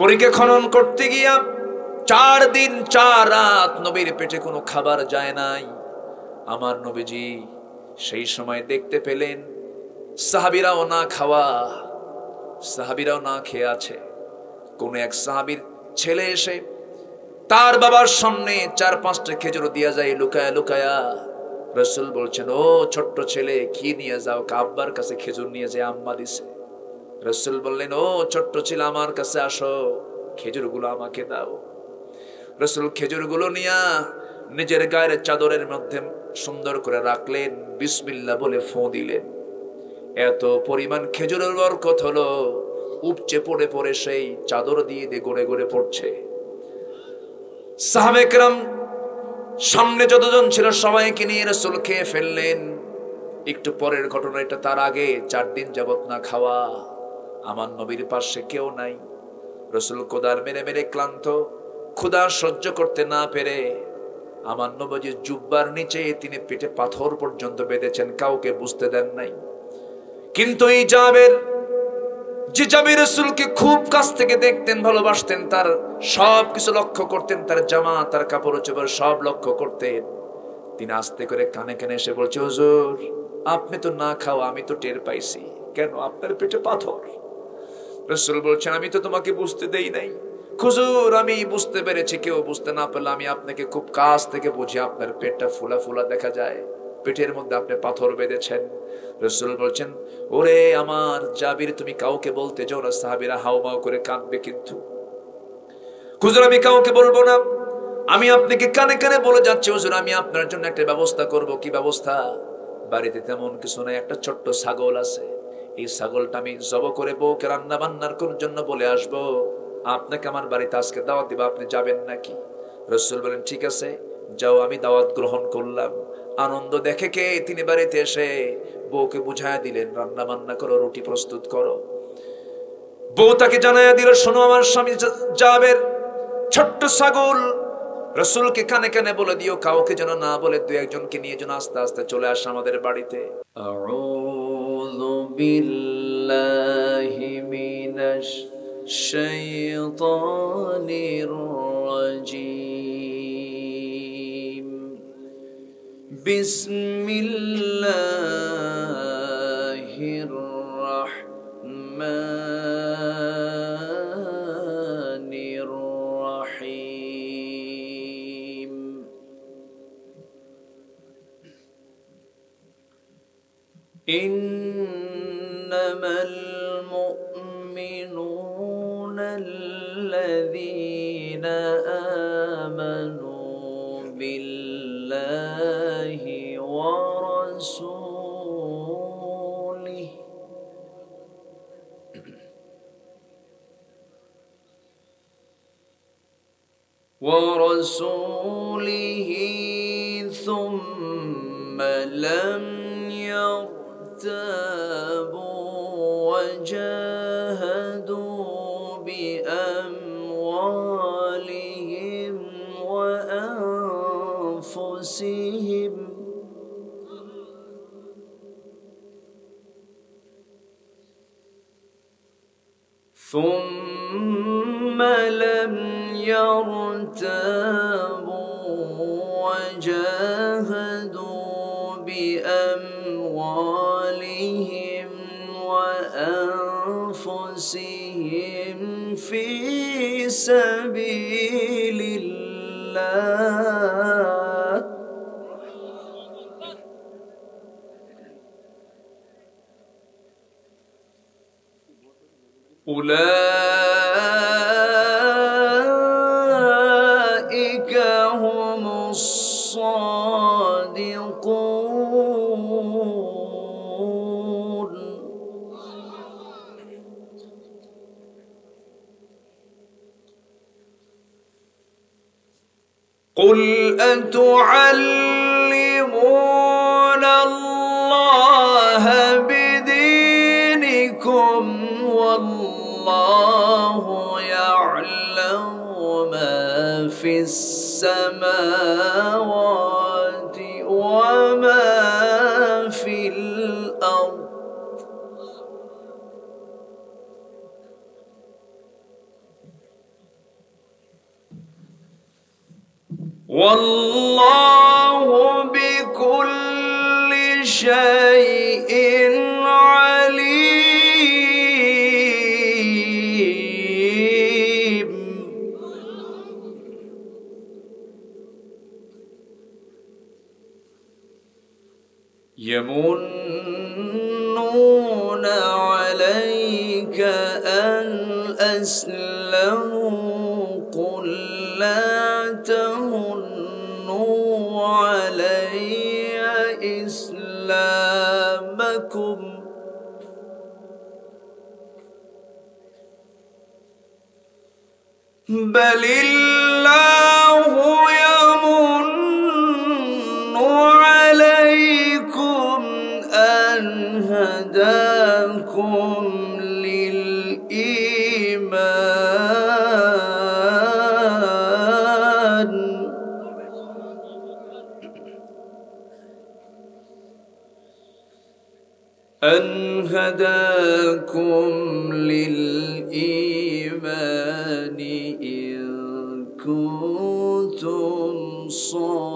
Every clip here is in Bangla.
পরীকে খনন করতে গিয়া 4 দিন 4 রাত নবীর পেটে কোনো খাবার যায় নাই। আমার নবীজি সেই সময় দেখতে পেলেন সাহাবীরাও না খাওয়া, সাহাবীরাও না খেয়ে আছে। কোন এক সাহাবীর ছেলে এসে তার বাবার সামনে 4-5টা খেজুর দিয়া যায় লুকায়া লুকায়া। রাসূল বলছেন, ও ছোট্ট ছেলে, কি নিয়ে যাও? আব্বার কাছে খেজুর নিয়ে যায়, আম্মা দিছে। রাসূল বললেন, ও ছোট্ট ছেলে, আমার কাছে আসো, খেজুরগুলো আমাকে দাও। রাসূল খেজুরগুলো নিয়া নিজের গায়ের চাদরের মধ্যে সুন্দর করে রাখলেন, বিসমিল্লাহ বলে ফু দিলেন। এত পরিমাণ খেজুরের বরকত হলো, উপচে পড়ে পড়ে সেই চাদর দিয়ে দিয়ে গড়ে গড়ে পড়ছে। সাহাবে কেরাম সামনে যতজন ছিল সবাইকে নিয়ে রাসূল খেয়ে ফেললেন। একটু পরের ঘটনা এটা, তার আগে 4 দিন যাবত না খাওয়া। আমার নবীর পাশে কেউ নাই। রাসূল কোদার মেরে মেরে ক্লান্ত, ক্ষুধা সহ্য করতে না পেরে আমার নবীর জুব্বার নিচে তিনি পেটে পাথর পর্যন্ত বেঁধেছেন, কাউকে বুঝতে দেন নাই। কিন্তু এই জাবের, যে জাবের রাসূলকে খুব কাছ থেকে দেখতেন, ভালোবাসতেন, তার সব কিছু লক্ষ্য করতেন, তার জামা, তার কাপড় চোপড় সব লক্ষ্য করতেন। তিনি আস্তে করে কানে কানে এসে বলছে, হুজুর আপনি তো না খাওয়া, আমি তো টের পাইছি, কেন আপনার পেটে পাথর? রাসূল বলছেন, আমি তো তোমাকে বুঝতে দেই নাই। হুজুর আমি বুঝতে পেরেছি, কেউ বুঝতে না পারলে আমি আপনাকে খুব কাছ থেকে বুঝি, আপনার পেটটা ফুলা ফুলা দেখা যায়, পেটের মধ্যে আপনি পাথর বেঁধেছেন। রাসূল বলছেন, ওরে আমার জাবির, তুমি কাউকে বলতে যাও না, সাহাবীরা হাউমাউ করে কাঁদবে। কিন্তু হুজুর আমি কাউকে বলবো না, আমি আপনাকে কানে কানে বলে যাচ্ছি হুজুর, আমি আপনার জন্য একটা ব্যবস্থা করব। কি ব্যবস্থা? বাড়িতে তেমন কিছু নাই, একটা ছোট্ট ছাগল আছে, এই ছাগলটা আমি জবাই করে বউকে রান্না বান্নার জন্য বলে আসবো, আপনাকে আমার বাড়িতে আজকে দাওয়াত দিব, আপনি যাবেন নাকি? রাসূল বলেন, ঠিক আছে যাও, আমি দাওয়াত গ্রহণ করলাম। আনন্দ দেখে কে তিনি বাড়িতে এসে বউকে বুঝায়া দিলেন, রান্না বান্না করো, রুটি প্রস্তুত করো। বউ তাকে জানায়া দিল, শোনো আমার স্বামী জাবের ছোট্ট ছাগল রাসূলকে কানে কানে বলে দিও, কাউকে যেন না বলে, 2-1 জনকে নিয়ে যেন আস্তে আস্তে চলে আসে আমাদের বাড়িতে। আউযু বিল্লাহি মিনাশ শাইতানির রাজীম। বিসমিল্লাহির রাহমানির রাহিম। ইন্নামাল মুমিনুনা আল্লাযীনা আমানু বিল্লাহি ওয়া রাসূলিহি থুম্মা লাম يرتابوا وجاهدوا بأموالهم وأنفسهم ثم لم يرتابوا وجاهدوا بأموالهم وأنفسهم في سبيل الله أولئك هم الصادقون. قل أتعلمون الله بدينكم والله يعلم ما في السماوات وما في الأرض والله بكل شيء عليم. يمنون عليك أن أسلموا قل لا تمنوا علي إسلامكم بل الله يمن عليكم أن هداكم للإيمان إن كنتم صادقين.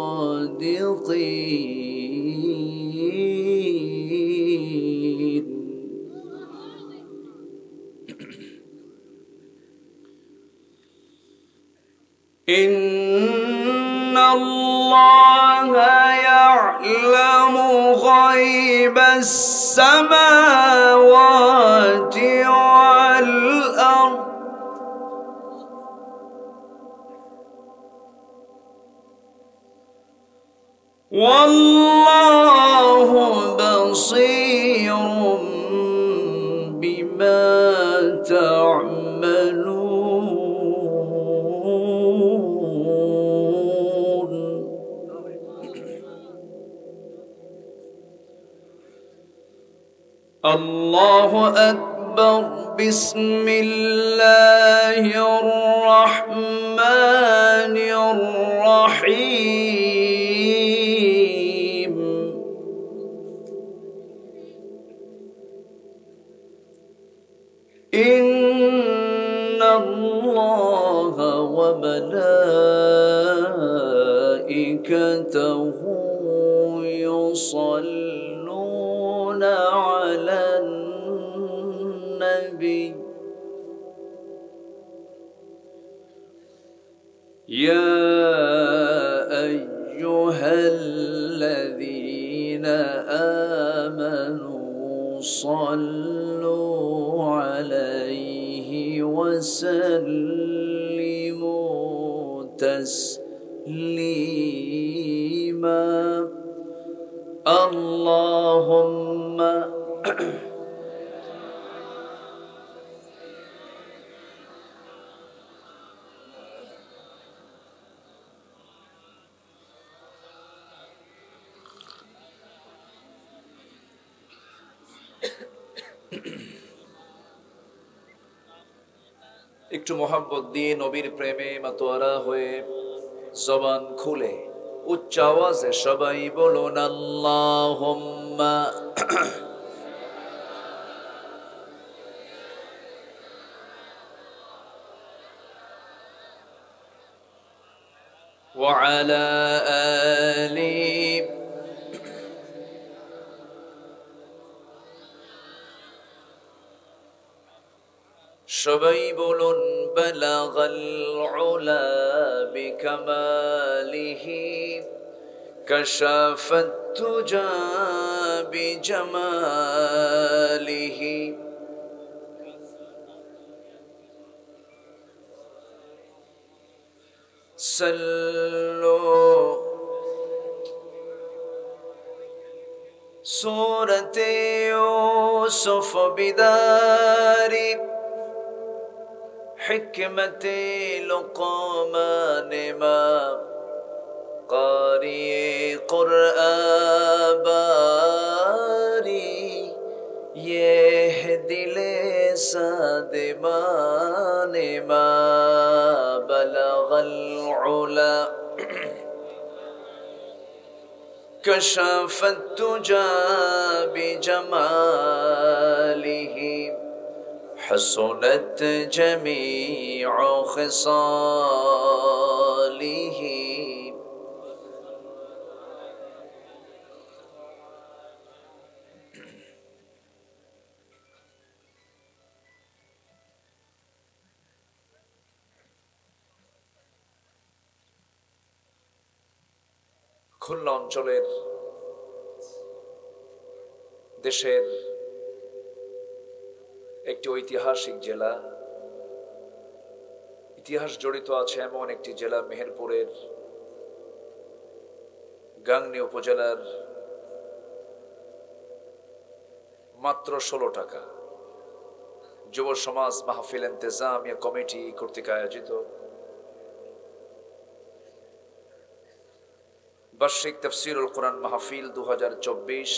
إن الله يعلم غيب السماوات والأرض والله بصير بما تعملون. الله أكبر. بسم الله الرحمن الرحيم. إن الله وملائكته يصلون على النبي يا أيها الذين آمنوا صلوا عليه وسلموا تسليما. اللهم একটু মোহাব্বত দিয়ে নবীর প্রেমে মাতোয়ারা হয়ে জবান খুলে উচ্চ আওয়াজে সবাই বলুন আল্লাহুম্মা ওয়া আলা আলি সবাই বলুন বালাগাল উলা বিকামালিহি কাশাফাত তুজা বিজামালিহি সাল্লু সূরাতে ইউসুফ বিদারি حكمة لقمان ما قارئ قرآن باري يهدي لسادمان ما بلغ العلا كشف التجى بجماله حسنت جميع خصاله খুলনা অঞ্চলের দেশের একটি ঐতিহাসিক জেলা, ইতিহাস জড়িত আছে এমন একটি জেলা মেহেরপুরের গাংনী উপজেলার মাত্র 16 টাকা যুব সমাজ মাহফিল ইন্তেজামিয়া কমিটি কর্তৃক আয়োজিত বার্ষিক তাফসীরুল কোরআন মাহফিল 2024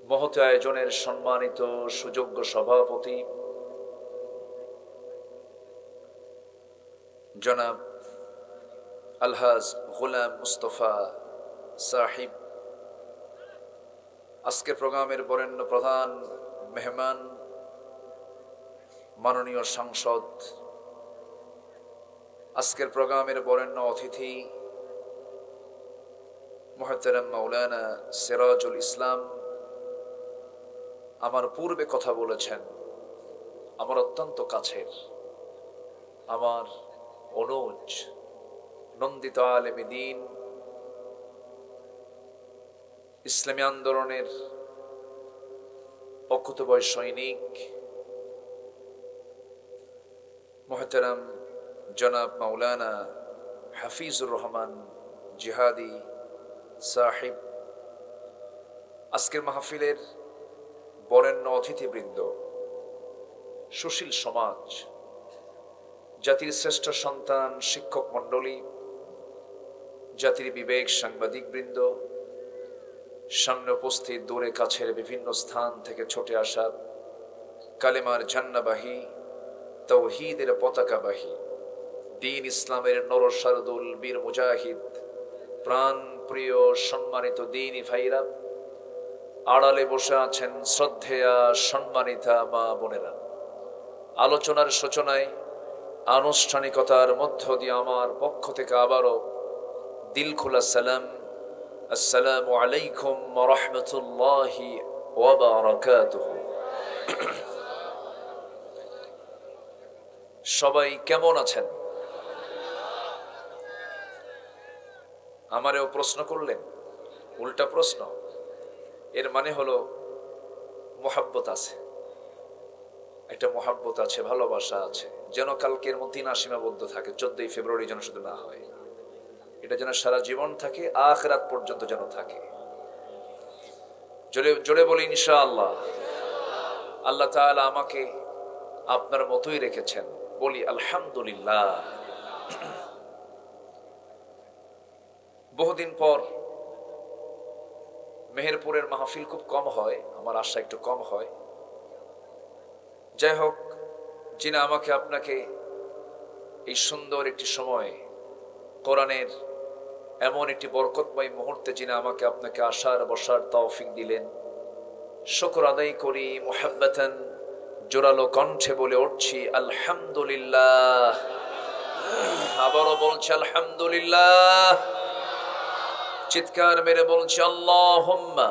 মহৎ আয়োজনের সম্মানিত সুযোগ্য সভাপতি জনাব আলহাজ গোলাম মুস্তফা সাহিব, আজকের প্রোগ্রামের বরেণ্য প্রধান মেহমান মাননীয় সাংসদ, আজকের প্রোগ্রামের বরেণ্য অতিথি মুহতারাম মাওলানা সিরাজুল ইসলাম, আমার পূর্বে কথা বলেছেন, আমার অত্যন্ত কাছের, আমার অনুজ নন্দিত আলেমে দ্বীন, ইসলামী আন্দোলনের অকুতোভয় সৈনিক মুহতারাম জনাব মাওলানা হাফিজুর রহমান জিহাদি সাহিব, আজকের মাহফিলের বরেণ্য অতিথিবৃন্দ, সুশীল সমাজ, জাতির শ্রেষ্ঠ সন্তান শিক্ষক মণ্ডলী, জাতির বিবেক সাংবাদিক বৃন্দ, সামনে উপস্থিত দূরে কাছের বিভিন্ন স্থান থেকে ছুটে আসা কালেমার ঝান্নাবাহী, তাওহীদের পতাকাবাহী, দ্বীন ইসলামের নরসারদুল বীর মুজাহিদ, প্রাণ প্রিয় সম্মানিত দ্বীনী ভাইরা, আড়ালে বসে আছেন শ্রদ্ধেয়া সম্মানিতা মা বোনেরা, আলোচনার সূচনায় আনুষ্ঠানিকতার মধ্য দিয়ে আমার পক্ষ থেকে আবারও দিল খোলা সালাম, আসসালামু আলাইকুম ওয়া রাহমাতুল্লাহি ওয়া বারাকাতুহু। সবাই কেমন আছেন? আমারেও প্রশ্ন করলেন, উল্টা প্রশ্ন। এর মানে হলো মোহাব্বত আছে, একটা মোহাব্বত আছে, ভালোবাসা আছে, যেন কালকের মধ্যে না সীমাবদ্ধ থাকে, 14ই ফেব্রুয়ারি যেন শুধু না হয়, এটা যেন সারা জীবন থাকে, আখিরাত পর্যন্ত যেন থাকে। জোরে জোরে বলি ইনশাআল্লাহ। আল্লাহ তাআলা আমাকে আপনার মতোই রেখেছেন, বলি আলহামদুলিল্লাহ। বহুদিন পর মেহেরপুরের মাহফিল খুব কম হয়, আমার আশা একটু কম হয়। যাই হোক, যিনি আমাকে আপনাকে এই সুন্দর একটি সময় কোরআনের এমন একটি বরকতময় মুহূর্তে যিনি আমাকে আপনাকে আসার বসার তৌফিক দিলেন, শুকর আদায় করি, মুহাব্বাতান জোরালো কণ্ঠে বলে উঠছি আলহামদুলিল্লাহ। আবারও বলছি আলহামদুলিল্লাহ, চিৎকার মেরে বলছি আল্লাহুম্মা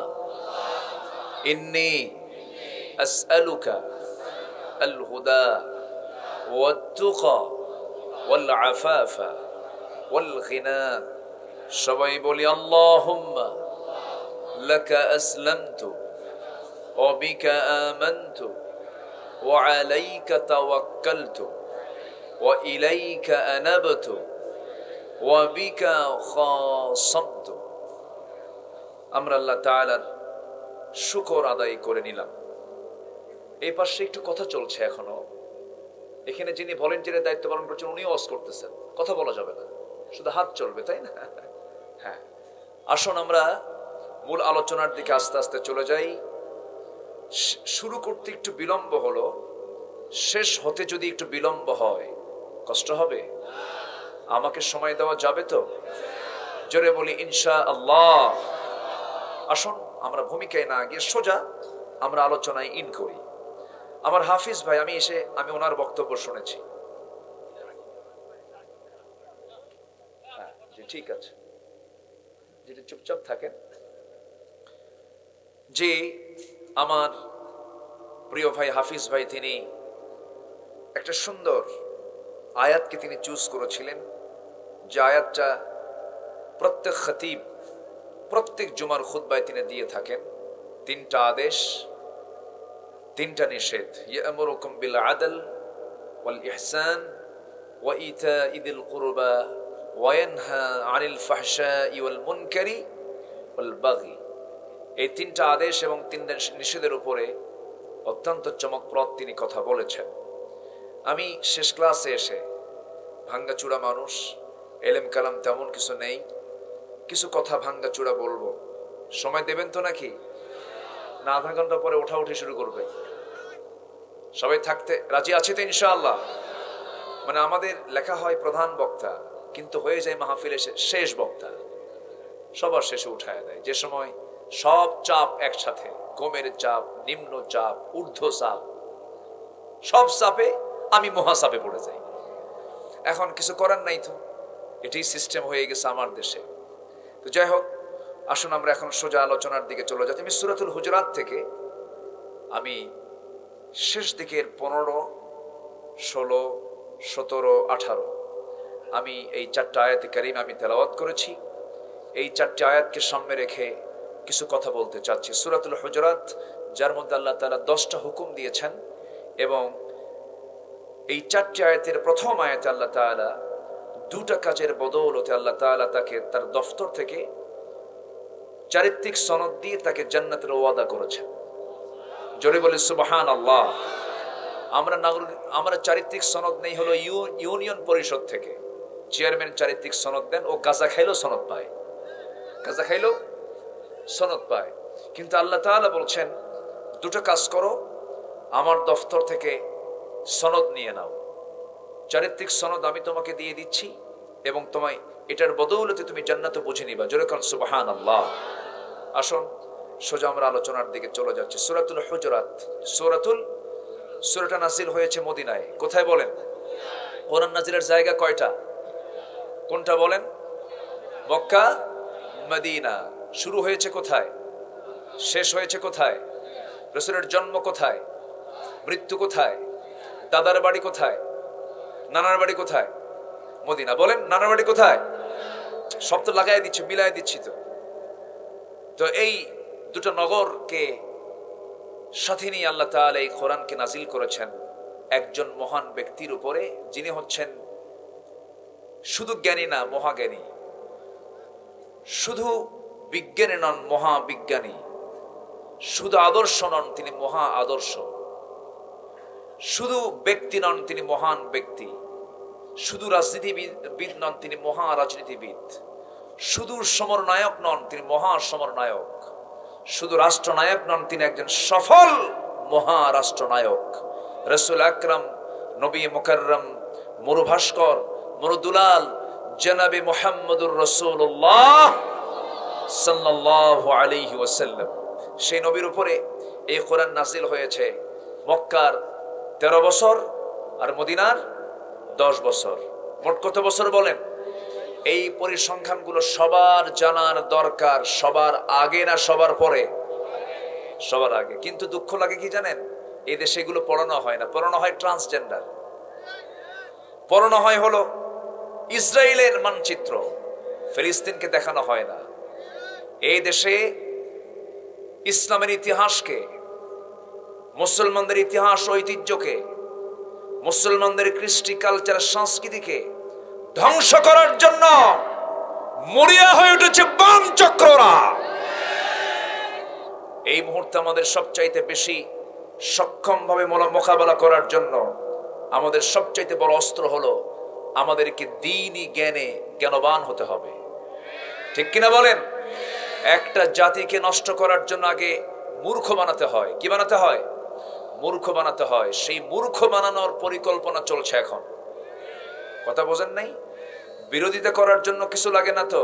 ইন্নী আসআলুকা আল হুদা ওয়াত তুকা ওয়াল আফাফা ওয়াল গিনা। সবাই বলি আল্লাহুম্মা লাকা আসলামতু ওয়া বিকা আমানতু ওয়া আলাইকা তাওয়াক্কালতু ওয়া ইলাইকা আনাবতু ওয়া বিকা খাসামতু। আমরা আল্লাহ তাআলার শুকর আদায় করে নিলাম। এই পাশে একটু কথা চলছে এখনো, এখানে যিনি ভলেন্টিয়ারের দায়িত্ব পালন করছেন উনিও ওয়াজ করতেছেন, কথা বলা যাবে না, শুধু হাত চলবে, তাই না? হ্যাঁ, আসুন আমরা মূল আলোচনার দিকে আস্তে আস্তে চলে যাই। শুরু করতে একটু বিলম্ব হলো, শেষ হতে যদি একটু বিলম্ব হয় কষ্ট হবে? আমাকে সময় দেওয়া যাবে তো? জোরে বলি ইনশাআল্লাহ। আসুন আমরা ভূমিকায় না গিয়ে সোজা আমরা আলোচনায় ইন করি। আমার হাফিজ ভাই, আমি ওনার বক্তব্য শুনেছি। হ্যাঁ, ঠিক আছে, যেটা চুপচাপ থাকেন। যে আমার প্রিয় ভাই হাফিজ ভাই, তিনি একটা সুন্দর আয়াতকে তিনি চুজ করেছিলেন, যে আয়াতটা প্রত্যেক খতিব প্রত্যেক জুমার খুতবায় তিনি দিয়ে থাকেন তিনটা আদেশ, তিনটা নিষেধ। ইয়ামুরুকুম বিল আদল ওয়াল ইহসান ওয়া ইতাই যিল কুরবা ওয়া ইয়ানহা আনিল ফাহশাই ওয়াল মুনকারি ওয়াল বাগি। এই তিনটা আদেশ এবং তিনটা নিষেধের উপরে অত্যন্ত চমকপ্রদ তিনি কথা বলেছেন। আমি শেষ ক্লাসে এসে ভাঙ্গাচূড়া মানুষ, এলেম কালাম তেমন কিছু নেই, কিছু কথা ভাঙ্গাচূড়া বলবো। সময় দেবেন তো নাকি? না আধা ঘন্টা পরে ওঠাউঠি শুরু করবে? সবাই থাকতে রাজি আছে তো ইনশাআল্লাহ? মানে আমাদের লেখা হয় প্রধান বক্তা, কিন্তু হয়ে যায় মাহফিলে শেষ বক্তা। সবার শেষে উঠায় দেয়, যে সময় সব চাপ একসাথে, ঘুমের চাপ, নিম্ন চাপ, ঊর্ধ্ব চাপ, সব চাপে আমি মহাচাপে পড়ে যাই। এখন কিছু করার নাই, তো এটাই সিস্টেম হয়ে গেছে আমার দেশে। তো যাই হোক, আসুন আমরা এখন সোজা আলোচনার দিকে চলে যাচ্ছি। আমি সূরাতুল হুজুরাত থেকে আমি শেষ দিকের 15, 16, 17, 18 আমি এই 4টা আয়াতে কারিমা আমি তেলাওয়াত করেছি। এই 4টি আয়াতকে সামনে রেখে কিছু কথা বলতে চাচ্ছি। সূরাতুল হুজুরাত, যার মধ্যে আল্লাহ তাআলা 10টা হুকুম দিয়েছেন, এবং এই 4টি আয়াতের প্রথম আয়াতে আল্লাহ তাআলা 2টা কাজের বদৌলতে আল্লাহ তাআলা তাকে তার দফতর থেকে চারিত্রিক সনদ দিয়ে তাকে জান্নাতের ওয়াদা করেছেন। জোরে বলে সুবহানাল্লাহ। আমরা চারিত্রিক সনদ নেই হলো ইউনিয়ন পরিষদ থেকে। চেয়ারম্যান চারিত্রিক সনদ দেন, ও গাঁজা খাইলেও সনদ পায়, গাঁজা খাইলেও সনদ পায়। কিন্তু আল্লাহ তাআলা বলছেন 2টা কাজ করো, আমার দফতর থেকে সনদ নিয়ে নাও। চারিত্রিক সনদ আমি তোমাকে দিয়ে দিচ্ছি, এবং তোমায় এটার বদৌলতে তুমি জান্নাতে বুঝে নিবা। জোরে কান সুবহানাল্লাহ। আসুন সোজা আমরা আলোচনার দিকে চলে যাচ্ছি। সূরাতুল হুজুরাত, সূরাটা নাজিল হয়েছে মদিনায়। কোথায় বলেন? কোরআন নাজিলের জায়গা কয়টা? কোনটা বলেন? মক্কা, মদিনা। শুরু হয়েছে কোথায়? শেষ হয়েছে কোথায়? রাসূলের জন্ম কোথায়? মৃত্যু কোথায়? দাদার বাড়ি কোথায়? নানার বাড়ি কোথায়? মদিনা। বলেন, নানার বাড়ি কোথায়? সব তো লাগাই দিচ্ছি, মিলাই দিচ্ছি। তো এই 2টা নগরকে সাথে নিয়ে আল্লাহ তাআলা এই কোরআনকে নাজিল করেছেন একজন মহান ব্যক্তির উপরে, যিনি হচ্ছেন শুধু জ্ঞানী না, মহাজ্ঞানী। শুধু বিজ্ঞানী নন, মহাবিজ্ঞানী। শুধু আদর্শ নন, তিনি মহা আদর্শ। শুধু ব্যক্তি নন, তিনি মহান ব্যক্তি। শুধু রাজনীতিবিদ নন, তিনি মহা রাজনীতিবিদ। শুধু সমরনায়ক নন, তিনি মহা সমরনায়ক। শুধু রাষ্ট্রনায়ক নন, তিনি একজন সফল মহা রাষ্ট্রনায়ক। রাসূল আকরাম, নবী মুকাররম, মরুভাস্কর, মরুদুলাল, জনাবে মুহাম্মদুর রাসূলুল্লাহ সাল্লাল্লাহু আলাইহি ওয়াসাল্লাম, সেই নবীর উপরে এই কোরআন নাযিল হয়েছে। মক্কার 13 বছর আর মদিনার 10 বছর। মোট কত বছর বলেন? এই পরিসংখ্যানগুলো সবার জানার দরকার। সবার আগে না সবার পরে? সবার আগে। কিন্তু দুঃখ লাগে কি জানেন? এই দেশে এগুলো পড়ানো হয় না। পড়ানো হয় ট্রান্সজেন্ডার, পড়ানো হয় হলো ইসরায়েলের মানচিত্র, ফিলিস্তিনকে দেখানো হয় না। এই দেশে ইসলামের ইতিহাসকে, মুসলমানদের ইতিহাস ঐতিহ্যকে, মুসলমানদের কৃষ্টি কালচার সংস্কৃতিকে ধ্বংস করার জন্য মরিয়া হয়ে উঠেছে বাম চক্ররা। এই মুহূর্তে আমাদের সবচাইতে বেশি সক্ষমভাবে মোকাবেলা করার জন্য আমাদের সবচাইতে বড় অস্ত্র হলো আমাদেরকে দ্বীনি জ্ঞানে জ্ঞানবান হতে হবে। ঠিক কিনা বলেন? একটা জাতিকে নষ্ট করার জন্য আগে মূর্খ বানাতে হয়। কি বানাতে হয়? মূর্খ বানাতে হয়। সেই মূর্খ বানানোর পরিকল্পনা চলছে এখন। কথা বোঝেন নাই? বিরোধিতা করার জন্য কিছু লাগে না তো।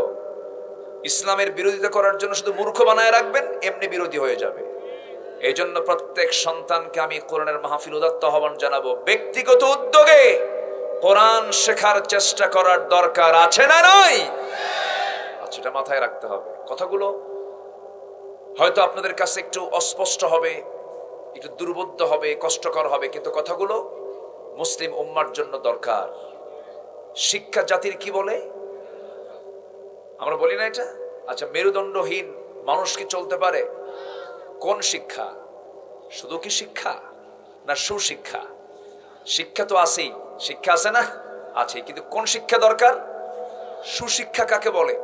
ইসলামের বিরোধিতা করার জন্য শুধু মূর্খ বানায় রাখবেন, এমনি বিরোধী হয়ে যাবে। এই জন্য প্রত্যেক সন্তানকে আমি কোরআনের মাহফিল উদাত্ত আহ্বান জানাবো, ব্যক্তিগত উদ্যোগে কোরআন শেখার চেষ্টা করার দরকার আছে না নাই? আচ্ছা, এটা মাথায় রাখতে হবে। কথাগুলো হয়তো আপনাদের কাছে একটু অস্পষ্ট হবে, একটু দুর্বোধ্য হবে, কষ্টকর হবে, কিন্তু কথাগুলো মুসলিম উম্মার জন্য দরকার। শিক্ষা জাতির কি বলে? আমরা বলি না এটা? আচ্ছা, মেরুদণ্ডহীন মানুষ কি চলতে পারে? কোন শিক্ষা? শুধু কি শিক্ষা না সুশিক্ষা? শিক্ষা তো আছেই, শিক্ষা আছে না? আছে, কিন্তু কোন শিক্ষা দরকার? সুশিক্ষা কাকে বলে?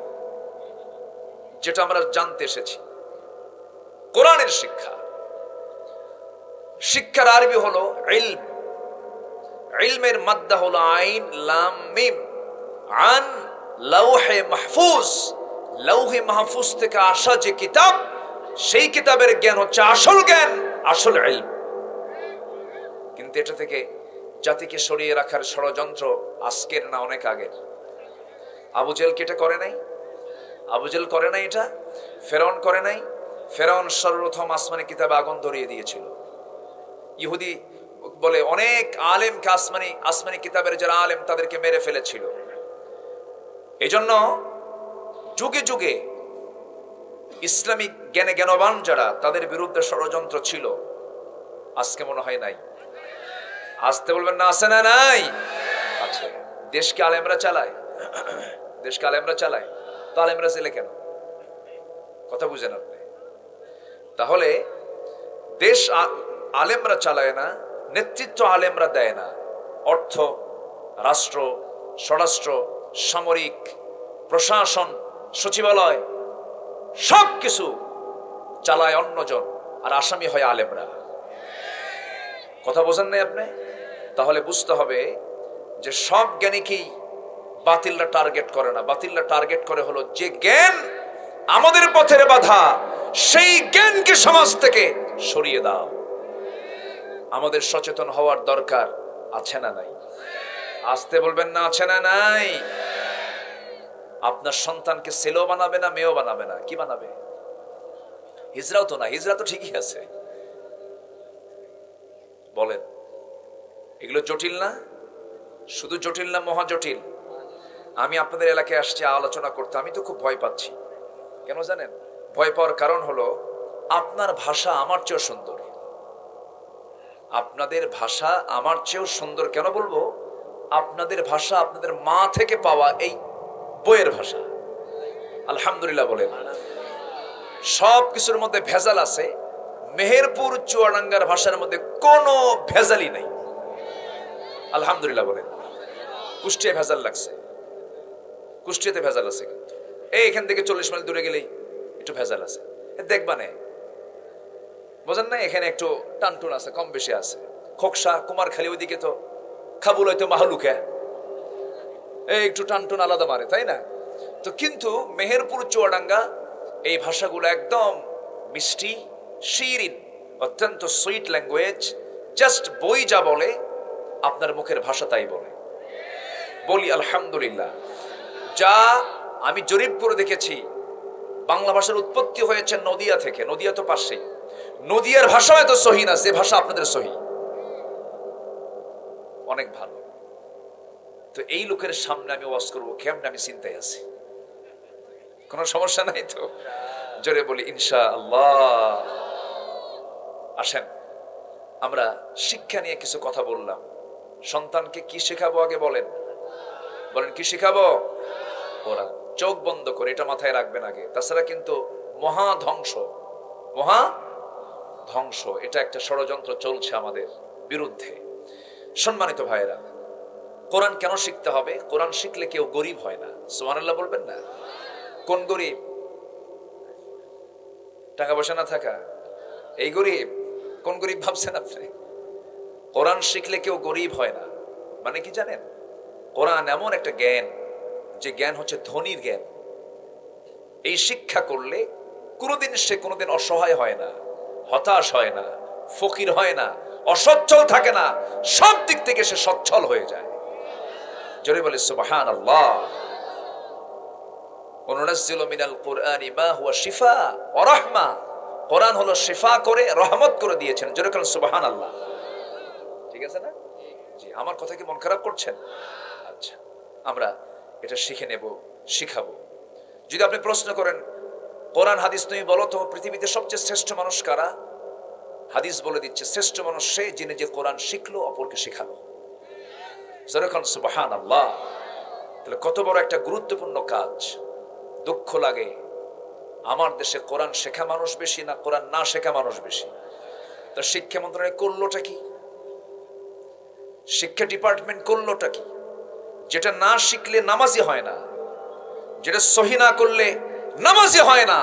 যেটা আমরা জানতে এসেছি, কোরআনের শিক্ষা। শিক্ষার আরবি হলো ইলম। ইলমের মাদ্দা হলো আইন লাম মিম। আন লাউহে মাহফুজ। লাউহে মাহফুজ থেকে আসা যে কিতাব, সেই কিতাবের জ্ঞান হচ্ছে আসল জ্ঞান, আসল ইলম। কিন্তু এটা থেকে জাতিকে সরিয়ে রাখার ষড়যন্ত্র আজকের না, অনেক আগের। আবু জেহেল কি এটা করে নাই? আবু জেহেল করে নাই এটা? ফেরাউন করে নাই? ফেরাউন সর্বপ্রথম আসমানি কিতাবে আগুন ধরিয়ে দিয়েছিল। ইহুদি বলে অনেক আলেমকে, আসমানি কিতাবের যারা আলেম তাদেরকে মেরে ফেলেছিল। এজন্য যুগে যুগে ইসলামিক জ্ঞানে জ্ঞানবান যারা, তাদের বিরুদ্ধে ষড়যন্ত্র ছিল। আজকে মনে হয় নাই। আসতে বলবেন না, আছে না নাই? আছে। দেশকে আলেমরা চালায়, দেশকে আলেমরা চালায়, তো আলেমরা জেলে কেন? কথা বুঝেন আপনি? তাহলে দেশ আলেমরা চালায় না, নেতৃত্ব আলেমরা দেয় না। অর্থ, রাষ্ট্র, স্বরাষ্ট্র, সামরিক, প্রশাসন, সচিবালয় সবকিছু চালায় অন্যজন, আর আসামি হয় আলেমরা। কথা বোঝেন নাই আপনি? তাহলে বুঝতে হবে যে সব জ্ঞানীকেই বাতিলরা টার্গেট করে না। বাতিলরা টার্গেট করে হলো যে জ্ঞান আমাদের পথের বাধা, সেই জ্ঞানকে সমাজ থেকে সরিয়ে দাও। আমাদের সচেতন হওয়ার দরকার আছে না নাই? আসতে বলবেন না, আছে না নাই? আপনার সন্তানকে ছেলেও বানাবে না, মেয়েও বানাবে না, কি বানাবে? হিজড়াও তো না। হিজড়া তো ঠিকই আছে। বলেন, এগুলো জটিল না? শুধু জটিল না, মহা জটিল। আমি আপনাদের এলাকায় আসছি আলোচনা করতে, আমি তো খুব ভয় পাচ্ছি। কেন জানেন? ভয় পাওয়ার কারণ হলো আপনার ভাষা আমার চেয়েও সুন্দর। আপনাদের ভাষা আমার চেয়েও সুন্দর। কেন বলবো? আপনাদের ভাষা আপনাদের মা থেকে পাওয়া এই বইয়ের ভাষা। আলহামদুলিল্লাহ বলেন। সব কিছুর মধ্যে ভেজাল আছে, মেহেরপুর চুয়াডাঙ্গার ভাষার মধ্যে কোনো ভেজালই নাই। আলহামদুলিল্লাহ বলেন। কুষ্টিয়ায় ভেজাল লাগছে, কুষ্টিয়াতে ভেজাল আছে, কিন্তু এখান থেকে 40 মাইল দূরে গেলেই একটু ভেজাল আছে। দেখবানে বোঝেন না? এখানে একটু টানটুন আছে, কম বেশি আছে। খোকসা, কুমারখালী ওইদিকে তো খাবুল হয়তো মাহলুকে এই একটু টানটুন আলাদা মারে, তাই না? তো কিন্তু মেহেরপুর চুয়াডাঙ্গা এই ভাষাগুলো একদম মিষ্টি, শিরিন, অত্যন্ত সুইট ল্যাঙ্গুয়েজ। জাস্ট বই যা বলে আপনার মুখের ভাষা তাই বলে। বলি আলহামদুলিল্লাহ। যা আমি জরিপ করে দেখেছি, বাংলা ভাষার উৎপত্তি হয়েছে নদিয়া থেকে। নদিয়া তো পাশেই। নদিয়ার ভাষাও এত সহি না যে ভাষা আপনাদের সহি। অনেক ভালো। তো এই লোকের সামনে আমি ওয়াজ করবো কেমনে? আমি চিন্তায় আছি। কোনো সমস্যা নাই তো? জোরে বলি ইনশাআল্লাহ। আসেন, আমরা শিক্ষা নিয়ে কিছু কথা বললাম। সন্তানকে কি শেখাবো আগে বলেন? বলেন কি শেখাবো? ওরা চোখ বন্ধ করে, এটা মাথায় রাখবেন আগে। তাছাড়া কিন্তু মহা ধ্বংস, মহা ধ্বংস, এটা একটা ষড়যন্ত্র চলছে আমাদের বিরুদ্ধে। সম্মানিত ভাইয়েরা, কোরআন কেন শিখতে হবে? কোরআন শিখলে কেউ গরিব হয় না। সুবহানাল্লাহ বলবেন না? কোন গরিব? টাকা পয়সা না থাকা এই গরিব? কোন গরিব ভাবছেন আপনি? কোরআন শিখলে কেউ গরিব হয় না। মানে কি জানেন? কোরআন এমন একটা জ্ঞান, যে জ্ঞান হচ্ছে ধনীর জ্ঞান। এই শিক্ষা করলে সে কোনোদিন অসহায় হয় না, হতাশ হয় না, ফকির হয় না, অসচ্ছল থাকে না। সব দিক থেকে সে সচ্ছল হয়ে যায়। জোরে বলে সুবহানাল্লাহ। ওয়ানুনাজ্জিলু মিনাল কুরআনি মা হুয়া শিফা ওয়া রাহমা। কোরআন হলো শিফা করে, রহমত করে দিয়েছেন। জোরে বলেন সুবহানাল্লাহ। ঠিক আছে না? জি। আমার কথা কি মন খারাপ করছেন? আচ্ছা, আমরা এটা শিখে নেব, শিখাবো। যদি আপনি প্রশ্ন করেন, কোরআন হাদিস তুমি বলো তো পৃথিবীতে সবচেয়ে শ্রেষ্ঠ মানুষ কারা? হাদিস বলে দিচ্ছে শ্রেষ্ঠ মানুষ সে, যিনি যে কোরআন শিখলো, অপরকে শিখালো। জোরে বলেন সুবহানাল্লাহ। তাহলে কত বড় একটা গুরুত্বপূর্ণ কাজ। দুঃখ লাগে, আমার দেশে কোরআন শেখা মানুষ বেশি না কোরআন না শেখা মানুষ বেশি? তো শিক্ষা মন্ত্রণালয় করলোটা কি? শিক্ষা ডিপার্টমেন্ট করলোটা কি? যেটা না শিখলে নামাজি হয় না, যেটা সহি না করলে নামাজি হয় না,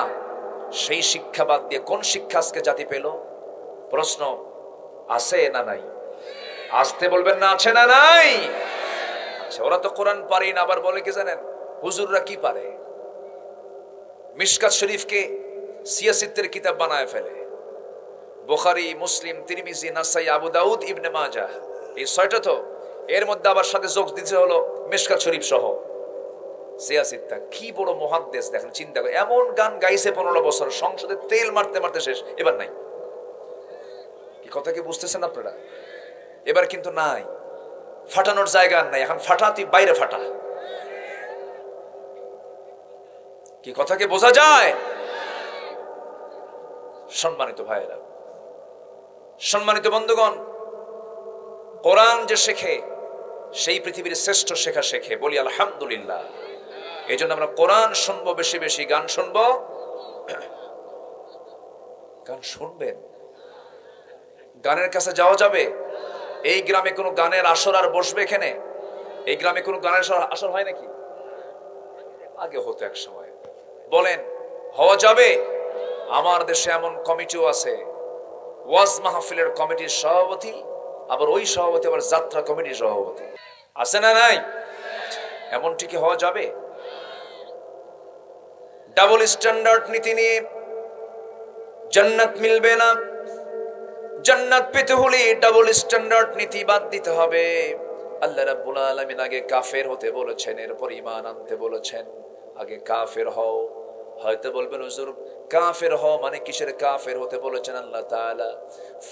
সেই শিক্ষা বাদ দিয়ে কোন শিক্ষা আজকে জাতি পেল? প্রশ্ন আছে না নাই? আসতে বলবেন না, আছে না নাই? আচ্ছা, ওরা তো কোরআন পারেই না, আবার বলে কি জানেন, হুজুররা কি পারে? মিশকাত শরীফকে সিয়াসিতের কিতাব বানায় ফেলে। বুখারী, মুসলিম, তিরমিজি, নাসাই, আবু দাউদ, ইবনে মাজাহ, এই 6টা তো, এর মধ্যে আবার সাথে যোগ দিতে হলো মিশকাত শরীফ সহ। সিয়াসিতটা কি বড় মুহাদ্দিস দেখেন, চিন্তা করে। এমন গান গাইছে 15 বছর, সংসদে তেল মারতে মারতে শেষ, এবার নাই। কি কথা কি বুঝতেছেন আপনারা? এবার কিন্তু নাই, ফাটানোর জায়গা নাই। এখন ফাটা, তুই বাইরে ফাটা। কি কথা কি বোঝা যায়? সম্মানিত ভাইয়েরা, সম্মানিত বন্ধুগণ, কোরআন যে শেখে সেই পৃথিবীর শ্রেষ্ঠ শেখা শেখে, বলি আলহামদুলিল্লাহ। এই জন্য আমরা কোরআন শুনবো বেশি বেশি, গান শুনবো। গান শুনবেন, গানের কাছে যাওয়া যাবে। এই গ্রামে কোনো গানের আসর আর বসবে এখানে? এই গ্রামে কোনো গানের আসর হয় নাকি? আগে হতো এক সময়। বলেন হওয়া যাবে? আমার দেশে এমন কমিটিও আছে, ওয়াজ মাহফিলের কমিটির সভাপতি, আবার ওই সভাপতি আবার যাত্রা কমিটির সভাপতি। আছে না নাই? এমনটি কি হওয়া যাবে? ডাবল স্ট্যান্ডার্ড নীতি নিয়ে জান্নাত মিলবে না। জান্নাত পেতে হলে ডাবল স্ট্যান্ডার্ড নীতি বাদ দিতে হবে। আল্লাহ রাব্বুল আলামিন আগে কাফের হতে বলেছেন, এরপর ঈমান আনতে বলেছেন। আগে কাফের হও। হয়তো বলবেন হুজুর কাফের হও মানে কিসের কাফের হতে বলেছেন আল্লাহ তাআলা?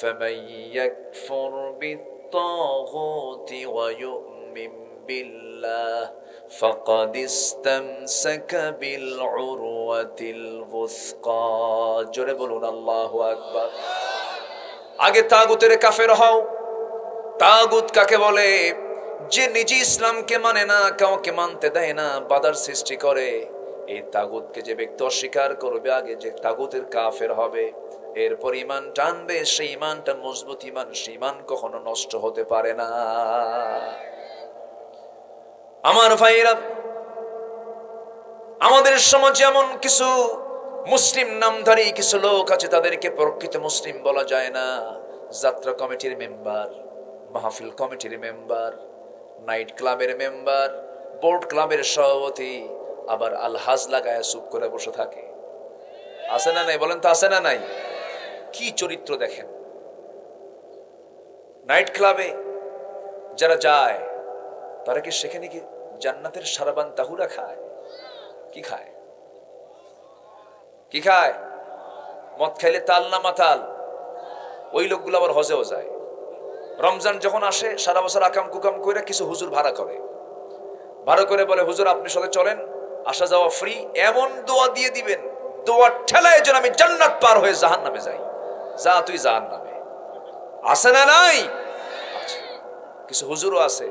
ফামাইয়াকফুর বিত্তাগুতি ওয়া ইউমিন বিল্লাহ ফাকাদ ইসতামসাকা বিল উরওয়াতিল ওয়াসকা। জোরে বলুন আল্লাহু আকবার। আগে তাগুতের কাফের হও। তাগুত কাকে বলে? যে নিজে ইসলামকে মানে না, কাউকে মানতে দেয় না, বাধার সৃষ্টি করে। এই তাগুতকে যে ব্যক্তি অস্বীকার করবে, আগে যে তাগুতের কাফের হবে, এরপর ঈমান টানবে, সেই ঈমানটা মজবুত ঈমান, সেই ঈমান কখনো নষ্ট হতে পারে না। আমার ভাইরা, আমাদের সমাজে এমন কিছু মুসলিম নামধারী কিছু লোক আছে, তাদেরকে প্রকৃত মুসলিম বলা যায় না। যাত্রা কমিটির মেম্বার, মাহফিল কমিটির মেম্বার, নাইট ক্লাবের মেম্বার, বোর্ড ক্লাবের সভাপতি, আবার আলহাজ লাগায় চুপ করে বসে থাকে। আছে না নাই? বলেন তো আছে না নাই? কি চরিত্র দেখেন। নাইট ক্লাবে যারা যায় তারা কি সেখানে কি জান্নাতের সারাবান তাহুরা খায়? কি খায়? কি খায়? মদ খাইলে তাল না মাতাল। ওই লোকগুলো আবার হজেও যায়। রমজান যখন আসে সারা বছর আকাম কুকাম করে কিছু হুজুর ভাড়া করে, ভাড়া করে বলে হুজুর আপনার সাথে চলেন, আসা যাওয়া ফ্রি। এমন দোয়া দিয়ে দিবেন, দোয়ার ঠেলায় যেন আমি জান্নাত পার হয়ে জাহান্নামে যাই। যা তুই জাহান্নামে। আছে না নাই? কিছু হুজুরও আছে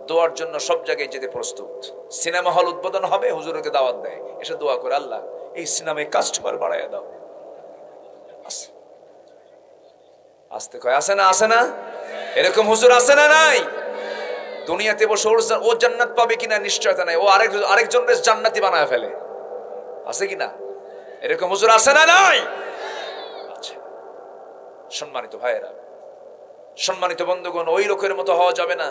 দোয়ার জন্য সব জায়গায় যেতে প্রস্তুত। সিনেমা হল উদ্বোধন হবে, হুজুরকে দাওয়াত দেয়, এসে দোয়া করে আল্লাহ এই সিনেমায় কাস্টমার বাড়াইয়া দাও। আসতে কয় আছে না? আছে না? এরকম হুজুর আছে না নাই? দুনিয়াতে বসে ও জান্নাত পাবে কিনা নিশ্চয়তা নাই, ও আরেকজনের জান্নাতি বানায় ফেলে। আছে কিনা? এরকম হুজুর আছে না নাই? আচ্ছা, সম্মানিত ভাইয়েরা, সম্মানিত বন্ধুগণ, ওই লোকের মতো হওয়া যাবে না।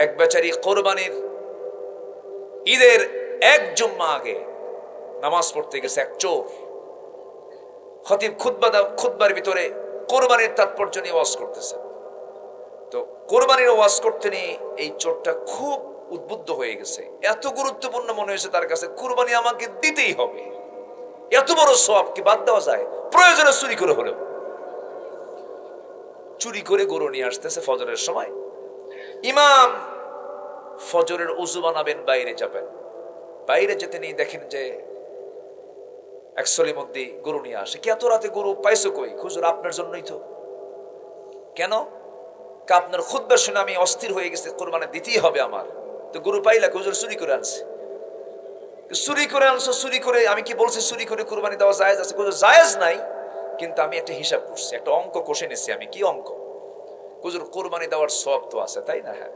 এক বেচারি কোরবানির ঈদের এক জুম্মা আগে নামাজ পড়তে গেছে এক চোর। খতিব খুতবার ভিতরে কোরবানির তাৎপর্য নিয়ে ওয়াজ করতেছে। তো কোরবানির ওয়াজ করতে নিয়ে এই চোরটা খুব উদ্বুদ্ধ হয়ে গেছে। এত গুরুত্বপূর্ণ মনে হয়েছে তার কাছে, কোরবানি আমাকে দিতেই হবে। এত বড় সওয়াব কি বাদ দেওয়া যায়? প্রয়োজনে চুরি করে হলেও। চুরি করে গরু নিয়ে আসতেছে ফজরের সময়। ইমাম ফজরের উযু বানাবেন, বাইরে যাবেন। বাইরে যেতে নিয়ে দেখেন যে এক সলিমুদ্দি গরু নিয়ে আসে। কি এত রাতে গরু পাইছো কই? হুজুর আপনার জন্যই তো। কেন? আপনার খুতবা শুনে আমি অস্থির হয়ে গেছে, কোরবানি দিতেই হবে আমার। তো গরু পাইলা? হুজুর চুরি করে আনছে। চুরি করে আনছো, চুরি করে, আমি কি বলছি চুরি করে কুরবানি দেওয়া জায়েজ আছে? জায়েজ নাই, কিন্তু আমি একটা হিসাব করছি, একটা অঙ্ক কষে নিচ্ছি। আমি কি অঙ্ক? হুজুর কুরবানি দেওয়ার সওয়াব তো আছে, তাই না? হ্যাঁ।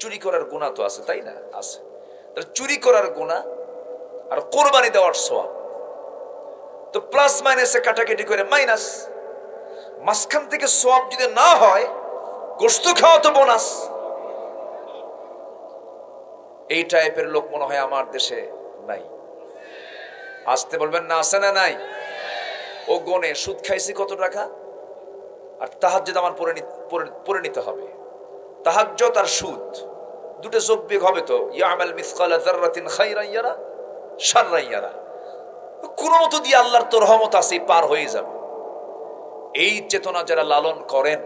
চুরি করার গুনাহ তো আছে, তাই না? আছে। তাহলে চুরি করার গুনাহ আর কুরবানি দেওয়ার সওয়াব, তো প্লাস মাইনাসে কাটাকাটি করে মাইনাস, মাঝখান থেকে সওয়াব যদি না হয়, গোশত খাওয়া তো বোনাস। এই টাইপের লোক মনে হয় আমার দেশে নাই। আসতে বলবেন না, আছে না নাই? ও গনে সুদ খাইছি কত টাকা, আর তাহাজ্জুদ আমার পড়ে নিতে হবে। তাহাজ্জুদ আর সুদ দুটো যোগ বিয়োগ হবে তো, ইয়ামাল মিসকালা যাররাতিন খাইরান ইয়ারা শাররান ইয়ারা, কোন মতো দিয়ে আল্লাহর তো রহমত আছে, পার হয়ে যাবে। এই চেতনা যারা লালন করেন,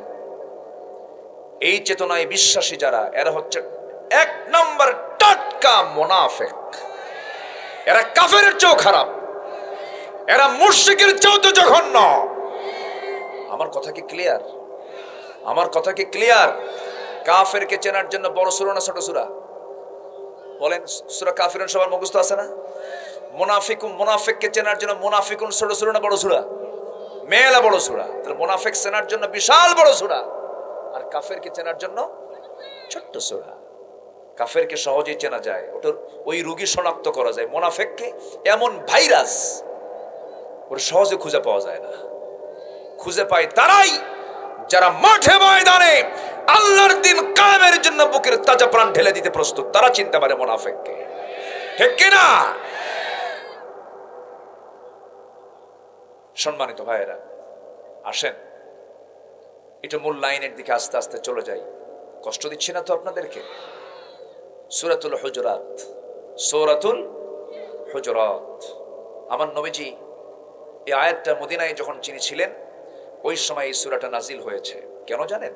এই চেতনায় বিশ্বাসী যারা, এরা হচ্ছে এক নাম্বার টাটকা মুনাফিক। এরা কাফেরের চেয়েও খারাপ, এরা মুশরিকের চেয়েও তো জঘন্য। আমার কথা কি ক্লিয়ার? আমার কথা কি ক্লিয়ার? কাফেরকে চেনার জন্য বড় সূরা না ছোট সূরা? বলেন, সূরা কাফিরুন সবার মুখস্থ আছে না? মুনাফিককে চেনার জন্য মুনাফিকুন ছোট সূরা না বড় সূরা? মেলা বড় সূরা। তাহলে মুনাফিক চেনার জন্য বিশাল বড় সূরা, আর কাফেরকে চেনার জন্য ছোট্ট সূরা। কাফেরকে সহজেই চেনা যায়, ওটার ওই রোগী শনাক্ত করা যায়। মুনাফিককে এমন ভাইরাস, ওর সহজে খুঁজে পাওয়া যায় না। খুঁজে পায় তারাই যারা মাঠে ময়দানে আল্লাহর দিন কায়েমের জন্য বুকের তাজা প্রাণ ঢেলে দিতে প্রস্তুত, তারা চিনতে পারে মুনাফিককে, ঠিক কিনা? সম্মানিত ভাইয়েরা, আসেন এটা মূল লাইনের দিকে আস্তে আস্তে চলে যাই। কষ্ট দিচ্ছি না তো আপনাদেরকে? সূরাতুল হুজুরাত, সূরাতুল হুজুরাত। আমার নবীজি এই আয়াতটা মদিনায় যখন তিনি ছিলেন, ওই সময় এই সূরাটা নাজিল হয়েছে। কেন জানেন?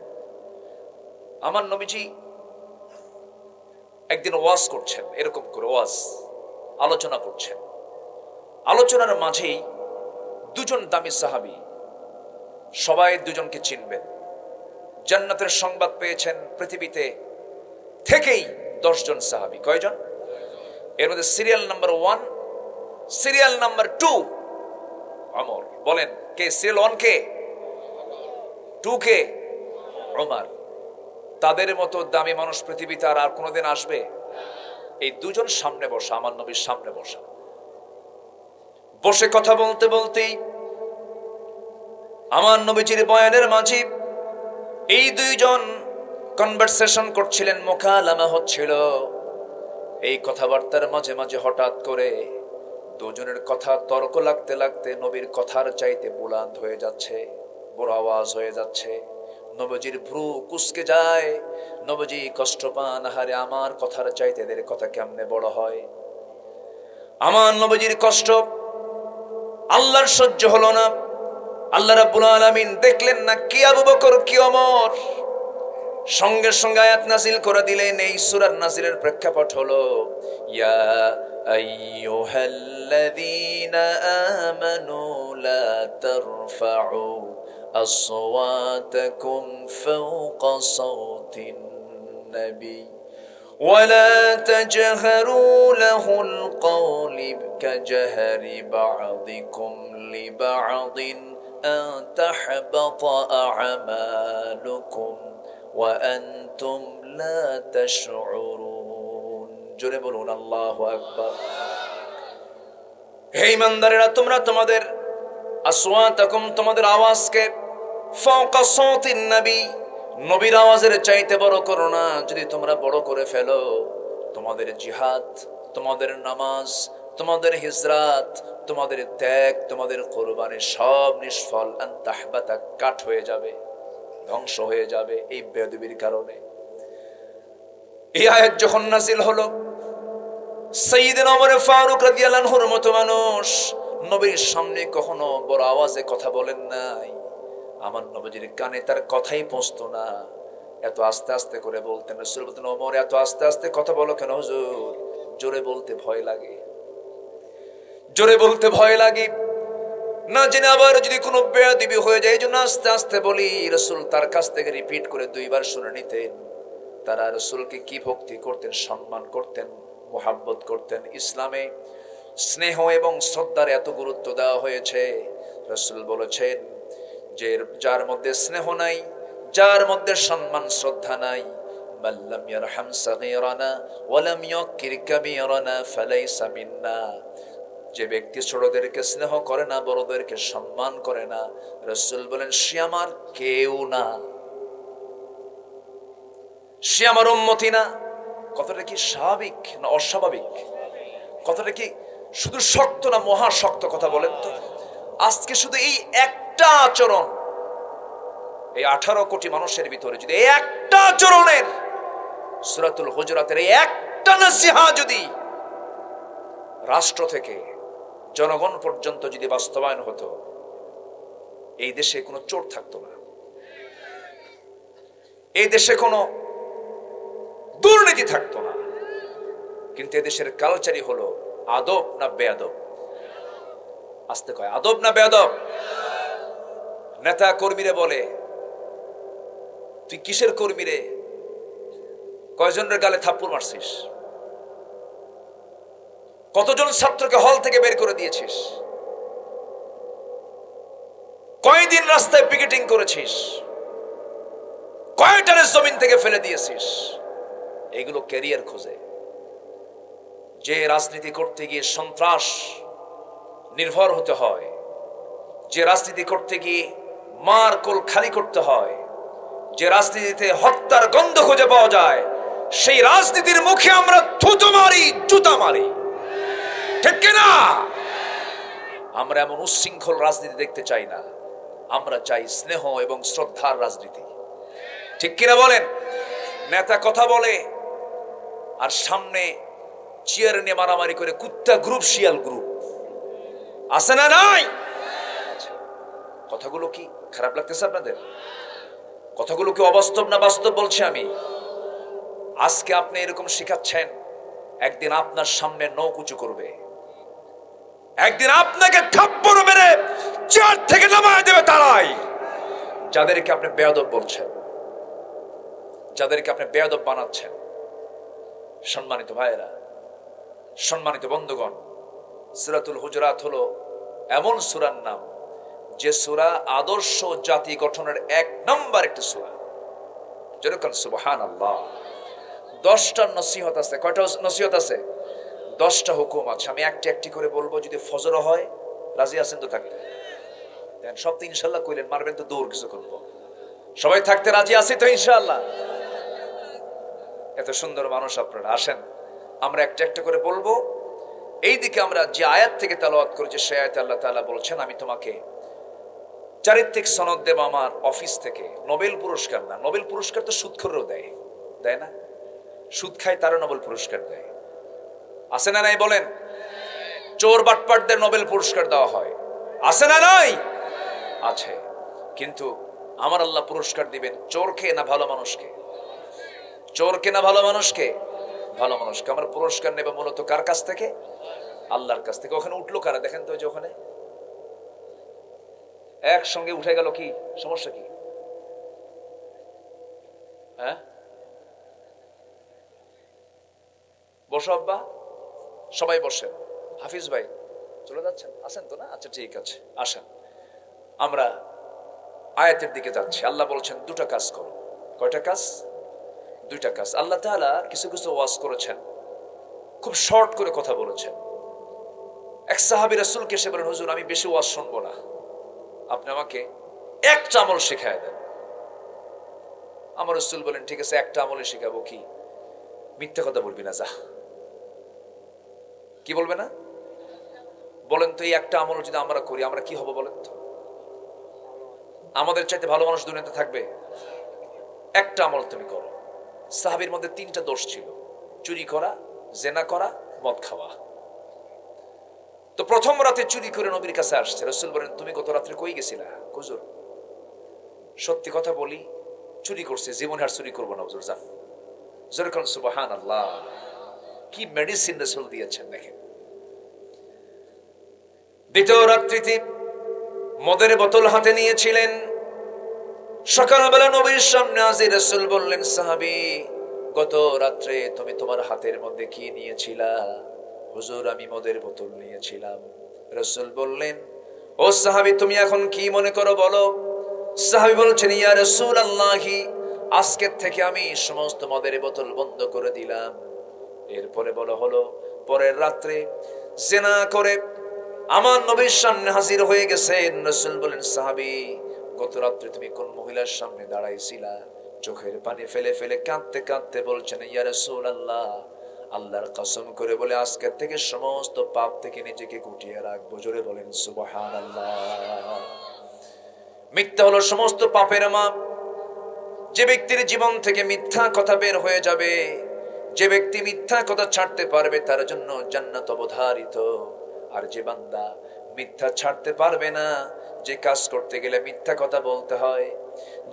আমার নবীজি একদিন ওয়াজ করছেন, এরকম করে ওয়াজ আলোচনা করছেন। আলোচনার মাঝেই দুজন দামি সাহাবী, সবাই দুজনকে চিনবেন, জান্নাতের সংবাদ পেয়েছেন পৃথিবীতে থেকেই 10 জন সাহাবী। কয়জন? এর মধ্যে serial number 1, serial number 2 Omar. বলেন কে সিরিয়াল 1 কে? 2 কে? ওমর। তাদের মতো দামি মানুষ পৃথিবীতে আর কোনোদিন আসবে? এই দুজন সামনে বসা, আমার নবীর সামনে বসা, বসে কথা বলতে বলতেই আমার নবীজির বয়ানের মাঝে এই দুইজন কনভারসেশন করছিলেন, মুকালামা হচ্ছিল। এই কথাবার্তার মাঝে মাঝে হঠাৎ করে দুজনের কথা তর্ক লাগতে লাগতে নবীর কথার চাইতে বুলন্দ হয়ে যাচ্ছে, বড় আওয়াজ হয়ে যাচ্ছে। নবীজির ভ্রু কুঁচকে যায়, নবীজি কষ্ট পান, আহারে আমার কথার চাইতে এদের কথা কেমনে বড় হয়। আমার নবীজির কষ্ট আল্লাহর সহ্য হলো না। আল্লাহ রাব্বুল আলামিন দেখলেন না কি আবু বকর কি ওমর, সঙ্গে সঙ্গে আয়াত নাযিল করে দিলেন। এই সূরার নাযিলের প্রেক্ষাপট হলো, ইয়া আইয়ুহাল্লাযীনা আমানু লা তারফাউ আসওয়াতাকুম ফাওকা সাওতিন নবী ولا تجهروا له القول كجهر بعضكم لبعض أن تحبط أعمالكم وأنتم لا تشعرون। জোরে বলুন আল্লাহু আকবার। হে ইমানদারেরা, তোমরা তোমাদের আসওয়াতাকুম, তোমাদের আওয়াজকে ফাওকা সাওতিন নবী, নবীর আওয়াজের চাইতে বড় করো না। যদি তোমরা বড় করে ফেলো, তোমাদের জিহাদ, তোমাদের নামাজ, তোমাদের হিজরাত, তোমাদের ত্যাগ, তোমাদের কুরবানি সব নিষ্ফল, আনতাহবাতা কাট হয়ে যাবে, ধ্বংস হয়ে যাবে এই বেয়াদবির কারণে। এই আয়াত যখন নাযিল হলো, সাইয়্যিদনা ওমর ফারুক রাদিয়াল্লাহু আনহুর মতো মানুষ নবীর সামনে কখনো বড় আওয়াজে কথা বলেন নাই। আমার নবীজির কানে তার কথাই পৌঁছতো না, এত আস্তে আস্তে করে বলতেন। রাসূল বলতেন, ওমর এত আস্তে আস্তে কথা বলো কেন হুজুর? জোরে বলতে ভয় লাগে, জোরে বলতে ভয় লাগে, না জেনে আবার যদি কোনো বেয়াদবি হয়ে যায়, এই জন্য আস্তে আস্তে বলি। রাসূল তার কাছ থেকে রিপিট করে 2 বার শুনে নিতেন। তারা রাসূলকে কি ভক্তি করতেন, সম্মান করতেন, মোহাব্বত করতেন। ইসলামে স্নেহ এবং শ্রদ্ধার এত গুরুত্ব দেওয়া হয়েছে, রাসূল বলেছেন যে যার মধ্যে স্নেহ নাই, যার মধ্যে সম্মান শ্রদ্ধা নাই, মাল্লাম ইয়ারহাম সাগীরানা ওয়া লাম ইয়াকির কাবীরানা ফালাইসা মিন্না, যে ব্যক্তি ছোটদেরকে স্নেহ করে না, বড়দেরকে সম্মান করে না, রাসূল বলেন সে আমার কেউ না, সে আমার উম্মতি না। কথাটা কি স্বাভাবিক না অস্বাভাবিক? কথাটা কি শুধু শক্ত না মহাশক্ত কথা বলেন তো? আজকে শুধু এই একটা আচরণ, এই 18 কোটি মানুষের ভিতরে যদি এই একটা আচরণের, সূরাতুল হুজুরাতের এই একটা নসিহা যদি রাষ্ট্র থেকে জনগণ পর্যন্ত যদি বাস্তবায়ন হতো, এই দেশে কোনো চোর থাকতো না, এই দেশে কোনো দুর্নীতি থাকতো না। কিন্তু এদেশের কালচারই হলো আদব না বেয়াদব। আস্তে কয় আদব না বেয়াদব। নেতা কর্মীরে বলে তুই কিসের কর্মী রে, কয়জনের গালে থাপ্পড় মারছিস, কতজন ছাত্রকে হল থেকে বের করে দিয়েছিস, কয়দিন রাস্তায় পিকেটিং করেছিস, কয়টারে জমিন থেকে ফেলে দিয়েছিস। এগুলো ক্যারিয়ার খোঁজে। যে রাজনীতি করতে গিয়ে সন্ত্রাস নির্ভর হতে হয়, যে রাজনীতি করতে গিয়ে মার কোল খালি করতে হয়, যে রাজনীতিতে হত্যার গন্ধ খুঁজে পাওয়া যায়, সেই রাজনীতির মুখে আমরা থুতু মারি, জুতা মারি, ঠিক কিনা? আমরা এমন উচ্ছৃঙ্খল রাজনীতি দেখতে চাই না, আমরা চাই স্নেহ এবং শ্রদ্ধার রাজনীতি, ঠিক কিনা বলেন? নেতা কথা বলে আর সামনে চেয়ার নিয়ে মারামারি করে, কুত্তা গ্রুপ শিয়াল গ্রুপ আছে না নাই? কথাগুলো কি খারাপ লাগতেছে আপনাদের? কথাগুলো কি অবাস্তব না বাস্তব বলছি আমি? আজকে আপনি এরকম শিখাচ্ছেন, একদিন আপনার সামনে নখ উঁচু করবে, একদিন আপনাকে থাপ্পড় মেরে চেয়ার থেকে নামায় দেবে তারাই, যাদেরকে আপনি বেয়াদব বলছেন, যাদেরকে আপনি বেয়াদব বানাচ্ছেন। সম্মানিত ভাইয়েরা, সম্মানিত বন্ধুগণ, সূরাতুল হুজুরাত হলো এমন সূরার নাম যে সূরা আদর্শ জাতি গঠনের 1 নম্বর একটি সূরা। যেরকম সুবহানাল্লাহ। 10টা নসিহত আছে। কয়টা নসিহত আছে? 10টা হুকুম আছে। আমি একটি একটি করে বলবো, যদি ফজর হয় রাজি আছেন তো থাকতে? দেন সব তো ইনশাআল্লাহ কইলেন, মারবেন তো দৌড় কিছু করব। সবাই থাকতে রাজি আছে তো ইনশাআল্লাহ? এত সুন্দর মানুষ আপনারা, আসেন আমরা একটা একটা করে বলবো। এইদিকে আমরা যে আয়াত থেকে তেলাওয়াত করেছি সেই আয়াতে আল্লাহ তাআলা বলছেন, আমি তোমাকে চারিত্রিক সনদ দেব আমার অফিস থেকে। নোবেল পুরস্কার না, নোবেল পুরস্কার তো সুদখোরও দেয়, দেয় না? সুদ খায় তারও নোবেল পুরস্কার দেয়, আছে না নাই বলেন? চোর বাটপাটদের নোবেল পুরস্কার দেওয়া হয়, আছে না নাই? আছে। কিন্তু আমার আল্লাহ পুরস্কার দিবেন চোরকে না ভালো মানুষকে? চোরকে না ভালো মানুষকে? ভালো মানুষকে। আমার পুরস্কার নেবে মূলত কার কাছ থেকে? আল্লাহর কাছ থেকে। ওখানে উঠলো কারা দেখেন তো? ওই যে ওখানে একসঙ্গে উঠে গেল, কি সমস্যা কি? হ্যাঁ, বসো আব্বা, সবাই বসেন। হাফিজ ভাই চলে যাচ্ছেন, আছেন তো না? আচ্ছা ঠিক আছে, আসেন আমরা আয়াতের দিকে যাচ্ছি। আল্লাহ বলছেন 2টা কাজ করো। কয়টা কাজ? 2টা কাজ। আল্লাহ তাআলা কিছু কিছু ওয়াজ করেছেন, খুব শর্ট করে কথা বলেছেন। এক সাহাবী রাসূলকে এসে বলেন, হুজুর আমি বেশি ওয়াজ শুনবো না, আপনি আমাকে একটা আমল শেখায় দেন। আমার রাসূল বলেন, ঠিক আছে একটা আমলে শেখাবো। কি? মিথ্যা কথা বলবি না, যা। কি বলবে না? বলেন তো, এই একটা আমল যদি আমরা করি আমরা কি হব বলেন তো? আমাদের চাইতে ভালো মানুষ দুনিয়াতে থাকবে? একটা আমল তুমি করো। সাহাবীর মধ্যে 3টা দোষ ছিল, চুরি করা, জেনা করা, মদ খাওয়া। তো প্রথম রাতে চুরি করে নবীর কাছে আসছে। রাসূল বলেন, তুমি গত রাত্রে কই গেছিলা? হুজুর সত্যি কথা বলি, চুরি করছি, জীবনে আর চুরি করবো না হুজুর, যান। যেরকম সুবহানাল্লাহ, কি মেডিসিন রাসূল দিয়েছেন দেখেন। দ্বিতীয় রাত্রিতে মদের বোতল হাতে নিয়েছিলেন। সকালবেলা নবীর সামনে আসি রাসূল বললেন, সাহাবী গত রাত্রে তুমি তোমার হাতের মধ্যে কি নিয়েছিলা? হুজুর, আমি মদের বোতল নিয়েছিলাম। রাসূল বললেন, ও সাহাবী, তুমি এখন কি মনে করো বলো? সাহাবী বলছেন, ইয়া রাসূলুল্লাহি, আজকের থেকে আমি সমস্ত মদের বোতল বন্ধ করে দিলাম। এরপরে বলা হলো, পরের রাত্রে জিনা করে আমার নবীর সামনে হাজির হয়ে গেছেন। রাসূল বলেন, সাহাবী, গত রাত্রে তুমি কোন মহিলার সামনে দাঁড়াইছিলা? চোখের পানি ফেলে ফেলে কাঁদতে কাঁদতে বলছেন, ইয়া রাসূলুল্লাহ, আল্লাহর কসম করে বলে আজকের থেকে সমস্ত পাপ থেকে নিজেকে গুটিয়ে রাখবো। জোরে বলেন সুবহানাল্লাহ। মিথ্যা হলো সমস্ত পাপের মা। যে ব্যক্তির জীবন থেকে মিথ্যা কথা বের হয়ে যাবে, যে ব্যক্তি মিথ্যা কথা ছাড়তে পারবে, তার জন্য জান্নাত অবধারিত। আর যে বান্দা মিথ্যা ছাড়তে পারবে না, যে কাজ করতে গেলে মিথ্যা কথা বলতে হয়,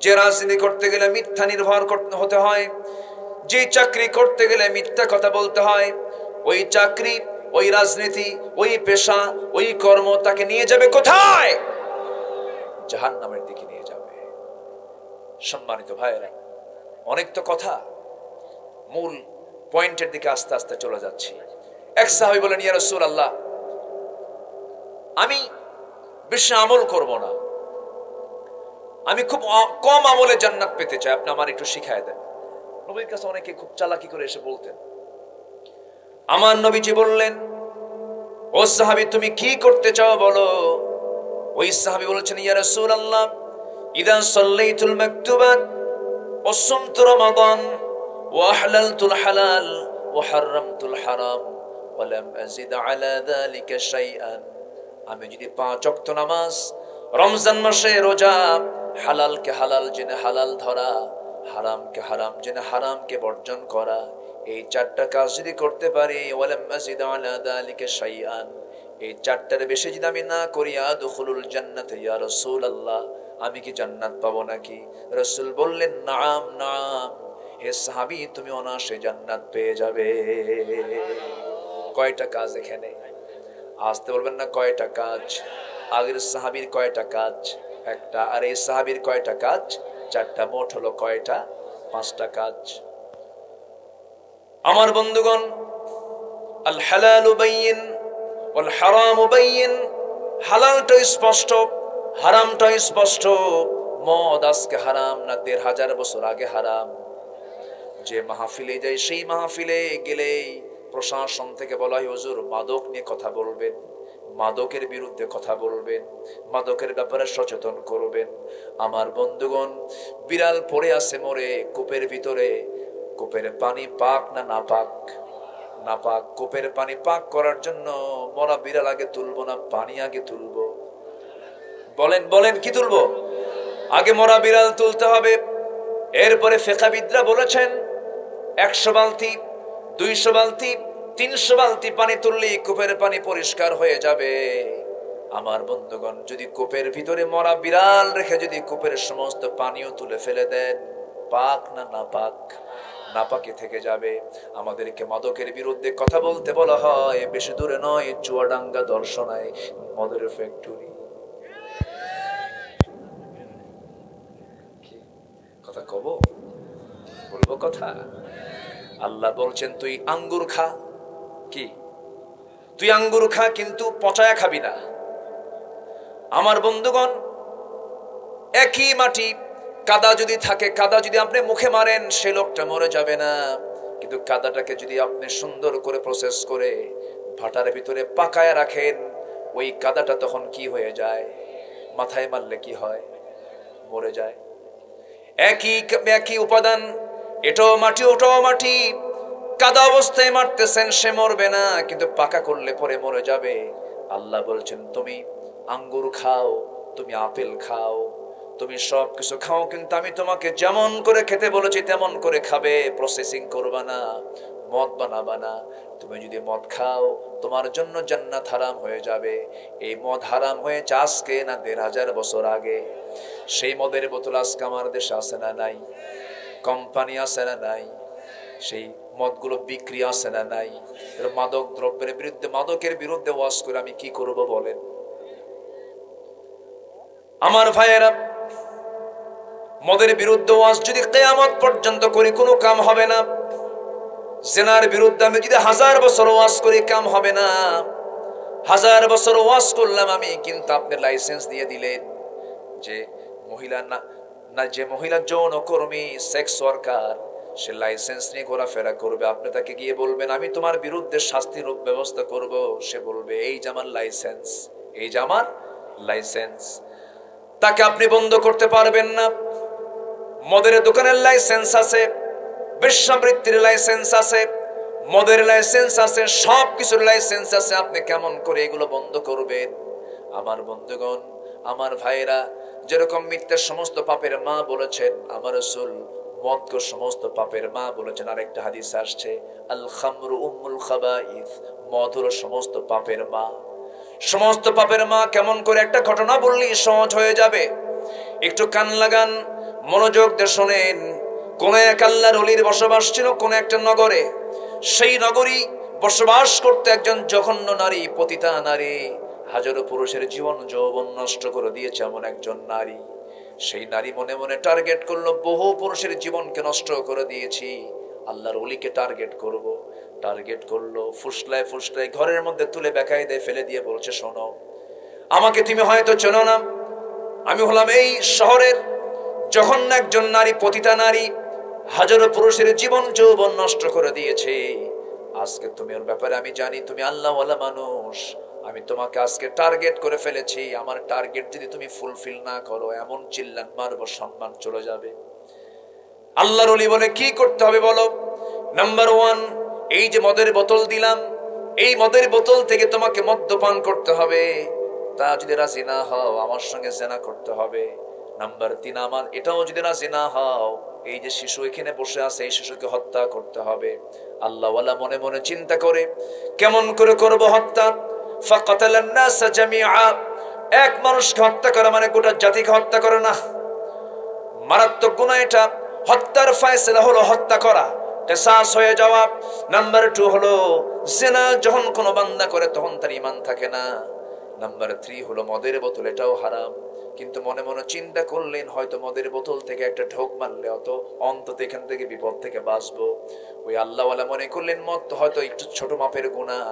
যে রাজনীতি করতে গেলে মিথ্যা নির্ভর হতে হয়, যে চাকরি করতে গেলে মিথ্যা কথা বলতে হয়, ওই চাকরি, ওই রাজনীতি, ওই পেশা, ওই কর্ম তাকে নিয়ে যাবে কোথায়? জাহান্নামের দিকে নিয়ে যাবে। সম্মানিত ভাইয়েরা, অনেক তো কথা, মূল পয়েন্টের দিকে আস্তে আস্তে চলে যাচ্ছি। এক সাহাবী বলেন, ইয়া রাসূলুল্লাহ, আমি বেশি আমল করব না, আমি খুব কম আমলে জান্নাত পেতে চাই, আপনি আমার একটু শিখায় দেন। নবীর কাছে অনেকে খুব চালাকি করে এসে বলতেন। আমার নবীজি বললেন, ও সাহাবী, তুমি কি করতে চাও বলো? ওই সাহাবী বলেছেন, ইয়া রাসূলুল্লাহ, ইদা সাল্লাইতুল মাকতুবাত ওয়া সুমতু রমাদান ওয়া আহলালতুল হালাল ওয়া হারামতুল হারাম ওয়া লাম আযিদ আলা যালিকা শাইআন। আমি যদি 5 ওয়াক্ত নামাজ, রমজান মাসে রোজা, হালালকে হালাল জেনে হালাল ধরা, হারামকে হারাম জেনে হারামকে বর্জন করা, এই 4টা কাজ যদি করতে পারি, ওয়া লাম আযিদ আলা যালিকা শাইআন, এই 4টার বেশি যদি আমি না করি, আদখুলুল জান্নাত ইয়া রাসূলুল্লাহ, আমি কি জান্নাত পাবো নাকি? রাসূল বললেন, নাম নাম, হে সাহাবী, তুমি অনায়াসে জান্নাত পেয়ে যাবে। কয়টা কাজ এখানে? আসতে বলবেন না, কয়টা কাজ? আগের সাহাবীর কয়টা কাজ? একটা। আর এই সাহাবীর কয়টা কাজ? 4টা। মোট হলো কয়টা? 5টা কাজ। আমার বন্ধুগণ, আল হালালু বাইয়িন ওয়াল হারামু বাইয়িন, হালালটা স্পষ্ট, হারামটা স্পষ্ট। মদ আজকে হারাম না 1500 বছর আগে হারাম? যে মাহফিলে যায়, সেই মাহফিলে গেলেই প্রশাসন থেকে বলা হয়, হুজুর মাদক নিয়ে কথা বলবেন, মাদকের বিরুদ্ধে কথা বলবেন, মাদকের ব্যাপারে সচেতন করবেন। আমার বন্ধুগণ, বিড়াল পড়ে আছে মরে কূপের ভিতরে, কূপের পানি পাক না নাপাক? নাপাক। কূপের পানি পাক করার জন্য মরা বিড়াল আগে তুলবো না পানি আগে তুলবো? বলেন বলেন, কি তুলবো? আগে মরা বিড়াল তুলতে হবে। এরপরে ফিকহাবিদরা বলেছেন, 100 বালতি, 200 বালতি, 300 বালতি পানি তুললেই কূপের পানি পরিষ্কার হয়ে যাবে। আমার বন্ধুগণ, যদি কূপের ভিতরে মরা বিড়াল রেখে যদি কূপের সমস্ত পানিও তুলে ফেলে দেন, পাক না নাপাক? নাপাকে থেকে যাবে। আমাদেরকে মাদকের বিরুদ্ধে কথা বলতে বলা হয়, বেশি দূরে নয়, চুয়াডাঙ্গা দর্শনায় মদের ফ্যাক্টরি। কথা কব, বলবো কথা। আল্লাহ বলছেন, তুই আঙ্গুর খা। কি? তুই আঙ্গুর খা, কিন্তু পচায়া খাবি না। আমার বন্ধুগণ, একই মাটি, কাদা যদি থাকে, কাদা যদি আপনি মুখে মারেন, সে লোকটা মরে যাবে না। কিন্তু কাদাটাকে যদি আপনি সুন্দর করে প্রসেস করে ভাটার ভিতরে পাকায় রাখেন, ওই কাদাটা তখন কি হয়ে যায়? মাথায় মারলে কি হয়? মরে যায়। একই উপাদান, এটাও মাটি ওটাও মাটি। কাদা অবস্থায় মারতেছেন, সে মরবে না, কিন্তু পাকা করলে পরে মরে যাবে। আল্লাহ বলছেন, তুমি আঙ্গুর খাও, তুমি আপেল খাও, তুমি সব কিছু খাও, কিন্তু আমি তোমাকে যেমন করে খেতে বলেছি তেমন করে খাবে, প্রসেসিং করবা না, মদ বানাবা না। তুমি যদি মদ খাও, তোমার জন্য জান্নাত হারাম হয়ে যাবে। এই মদ হারাম হয়েছে আজকে না 1500 বছর আগে? সেই মদের বোতল আজকে আমার দেশে আছে না নাই? কোম্পানি আছে না নাই? সেই মদগুলো বিক্রি আছে না নাই? মাদক দ্রব্যের বিরুদ্ধে, মাদকের বিরুদ্ধে ওয়াজ করে আমি কি করব বলেন? আমার ভাইয়েরা, মদের বিরুদ্ধে ওয়াজ যদি কিয়ামত পর্যন্ত করি, কোনো কাম হবে না। জেনার বিরুদ্ধে আমি যদি 1000 বছর ওয়াজ করি কাম হবে না। 1000 বছর ওয়াজ করলাম আমি, কিন্তু আপনি লাইসেন্স দিয়ে দিলেন যে মহিলা না যে মহিলা যৌনকর্মী সেক্স ওয়ার্কার সে লাইসেন্স নিয়ে ঘোরাফেরা করবে। আপনি তাকে গিয়ে বলবেন আমি তোমার বিরুদ্ধে শাস্তির ব্যবস্থা করব। সে বলবে এই যে আমার লাইসেন্স, এই যে আমার লাইসেন্স। তাকে আপনি বন্ধ করতে পারবেন না। মদের দোকানের লাইসেন্স আছে, বেশ্যাবৃত্তির লাইসেন্স আছে, মদের লাইসেন্স আছে, সব কিছুর লাইসেন্স আছে। আপনি কেমন করে এগুলো বন্ধ করবেন? আমার বন্ধুগণ, আমার ভাইরা, যেরকম মিথ্যার সমস্ত পাপের মা বলেছেন আমার রাসূল, মদকে সমস্ত পাপের মা বলেছেন। আরেকটা হাদিস আসছে আল খামরু উম্মুল খাবাইস, মদ হলো সমস্ত পাপের মা। সমস্ত পাপের মা কেমন করে? একটা ঘটনা বললেই সহজ হয়ে যাবে, একটু কান লাগান, মনোযোগ দিয়ে শোনেন। কোন এক আল্লাহর ওলির বসবাস ছিল কোন একটা নগরে। সেই নগরী বসবাস করতে একজন জঘন্য নারী, পতিতা নারী, হাজারো পুরুষের জীবন যৌবন নষ্ট করে দিয়েছে এমন একজন নারী। সেই নারী মনে মনে টার্গেট করলো, বহু পুরুষের জীবনকে নষ্ট করে দিয়েছি, আল্লাহর ওলিকে টার্গেট করব। টার্গেট করলো, ফুসলায় ফুসলায় ঘরের মধ্যে তুলে বেকায়দায় ফেলে দিয়ে বলছে শোনো, আমাকে তুমি হয়তো চেনো না, আমি হলাম এই শহরের জঘন্য একজন নারী, পতিতা নারী, হাজারো পুরুষের জীবন যৌবন নষ্ট করে দিয়েছে। আজকে তুমি ওর ব্যাপারে আমি জানি তুমি আল্লাহওয়ালা মানুষ, আমি তোমাকে আজকে টার্গেট করে ফেলেছি। আমার টার্গেট যদি তুমি ফুলফিল না করো, এমন চিল্লান মারবো সম্মান চলে যাবে। আল্লাহর ওলি বলে কি করতে হবে বলো? নাম্বার 1, এই যে মদের বোতল দিলাম, এই মদের বোতল থেকে তোমাকে মদ্যপান করতে হবে। তা যদি রাজি না হও, আমার সঙ্গে জেনা করতে হবে। নাম্বার 3, আমার এটাও যদি রাজি না হও, এই যে শিশু এখানে বসে আছে এই শিশুকে হত্যা করতে হবে। আল্লাহওয়ালা মনে মনে চিন্তা করে কেমন করে করব হত্যা। ফাকাতালান নাস জামিআ, এক মানুষকে হত্যা করা মানে গোটা জাতিকে হত্যা করা না, মারাত্মক গুনাহ এটা। হত্যার ফয়সালা হলো হত্যা করা, কিসাস হয়ে যাওয়া। নাম্বার 2 হলো জিনা যখন কোনো বান্দা করে তখন তার ঈমান থাকে না। নাম্বার 3 হলো মদের বোতল, এটাও হারাম। কিন্তু মনে মনে চিন্তা করলেন হয়তো মদের বোতল থেকে একটা ঢোক মারলে অন্তত এখান থেকে বিপদ থেকে বাঁচবো। ওই আল্লাহওয়ালা মনে করলেন মদ তো হয়তো একটু ছোট মাপের গুনাহ,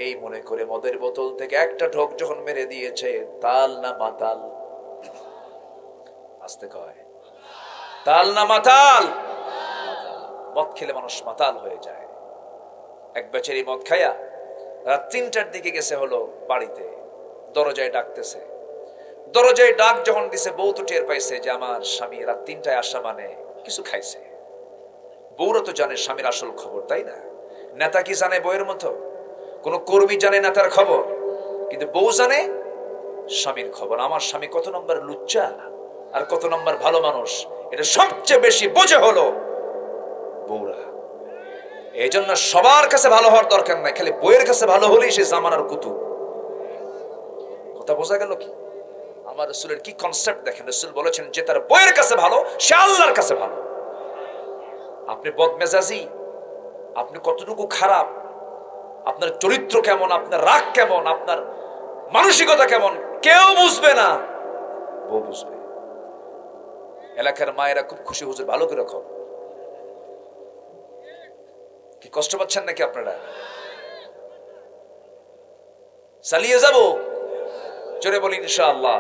এই মনে করে মদের বোতল থেকে একটা ঢোক যখন মেরে দিয়েছে, তাল না মাতাল? আসতে কয় তাল না মাতাল? মদ খেলে মানুষ মাতাল হয়ে যায়। এক বেচারি মদ খায়া রাত 3টার দিকে গেছে হলো বাড়িতে, দরজায় ডাকতেছে। দরজায় ডাক যখন দিছে, বউ তো টের পাইছে যে আমার স্বামী রাত 3টায় আসা মানে কিছু খাইছে। বউরা তো জানে স্বামীর আসল খবর, তাই না? নেতা কি জানে বউয়ের মতো? কোন কর্মী জানে নেতার খবর, কিন্তু বউ জানে স্বামীর খবর। আমার স্বামী কত নম্বর লুচ্চা আর কত নম্বর ভালো মানুষ, এটা সবচেয়ে বেশি বোঝে হলো বউরা। এই জন্য সবার কাছে ভালো হওয়ার দরকার নাই, খালি বউয়ের কাছে ভালো হলেই সে জামানার কুতুব। কথা বোঝা গেল কি? আমার রাসূলের কি কনসেপ্ট দেখেন। রাসূল বলেছেন যে তার বউয়ের কাছে ভালো সে আল্লাহর কাছে ভালো। আপনি বদমেজাজি, আপনি কতটুকু খারাপ, আপনার চরিত্র কেমন, আপনার রাগ কেমন, আপনার মানসিকতা কেমন, কেউ বুঝবে না, বউ বুঝবে। এলাকার মায়েরা খুব খুশি, হুজুর ভালো করে রাখো। কি কষ্ট পাচ্ছেন নাকি আপনারা? চালিয়ে যাব, জোরে বলি ইনশাআল্লাহ।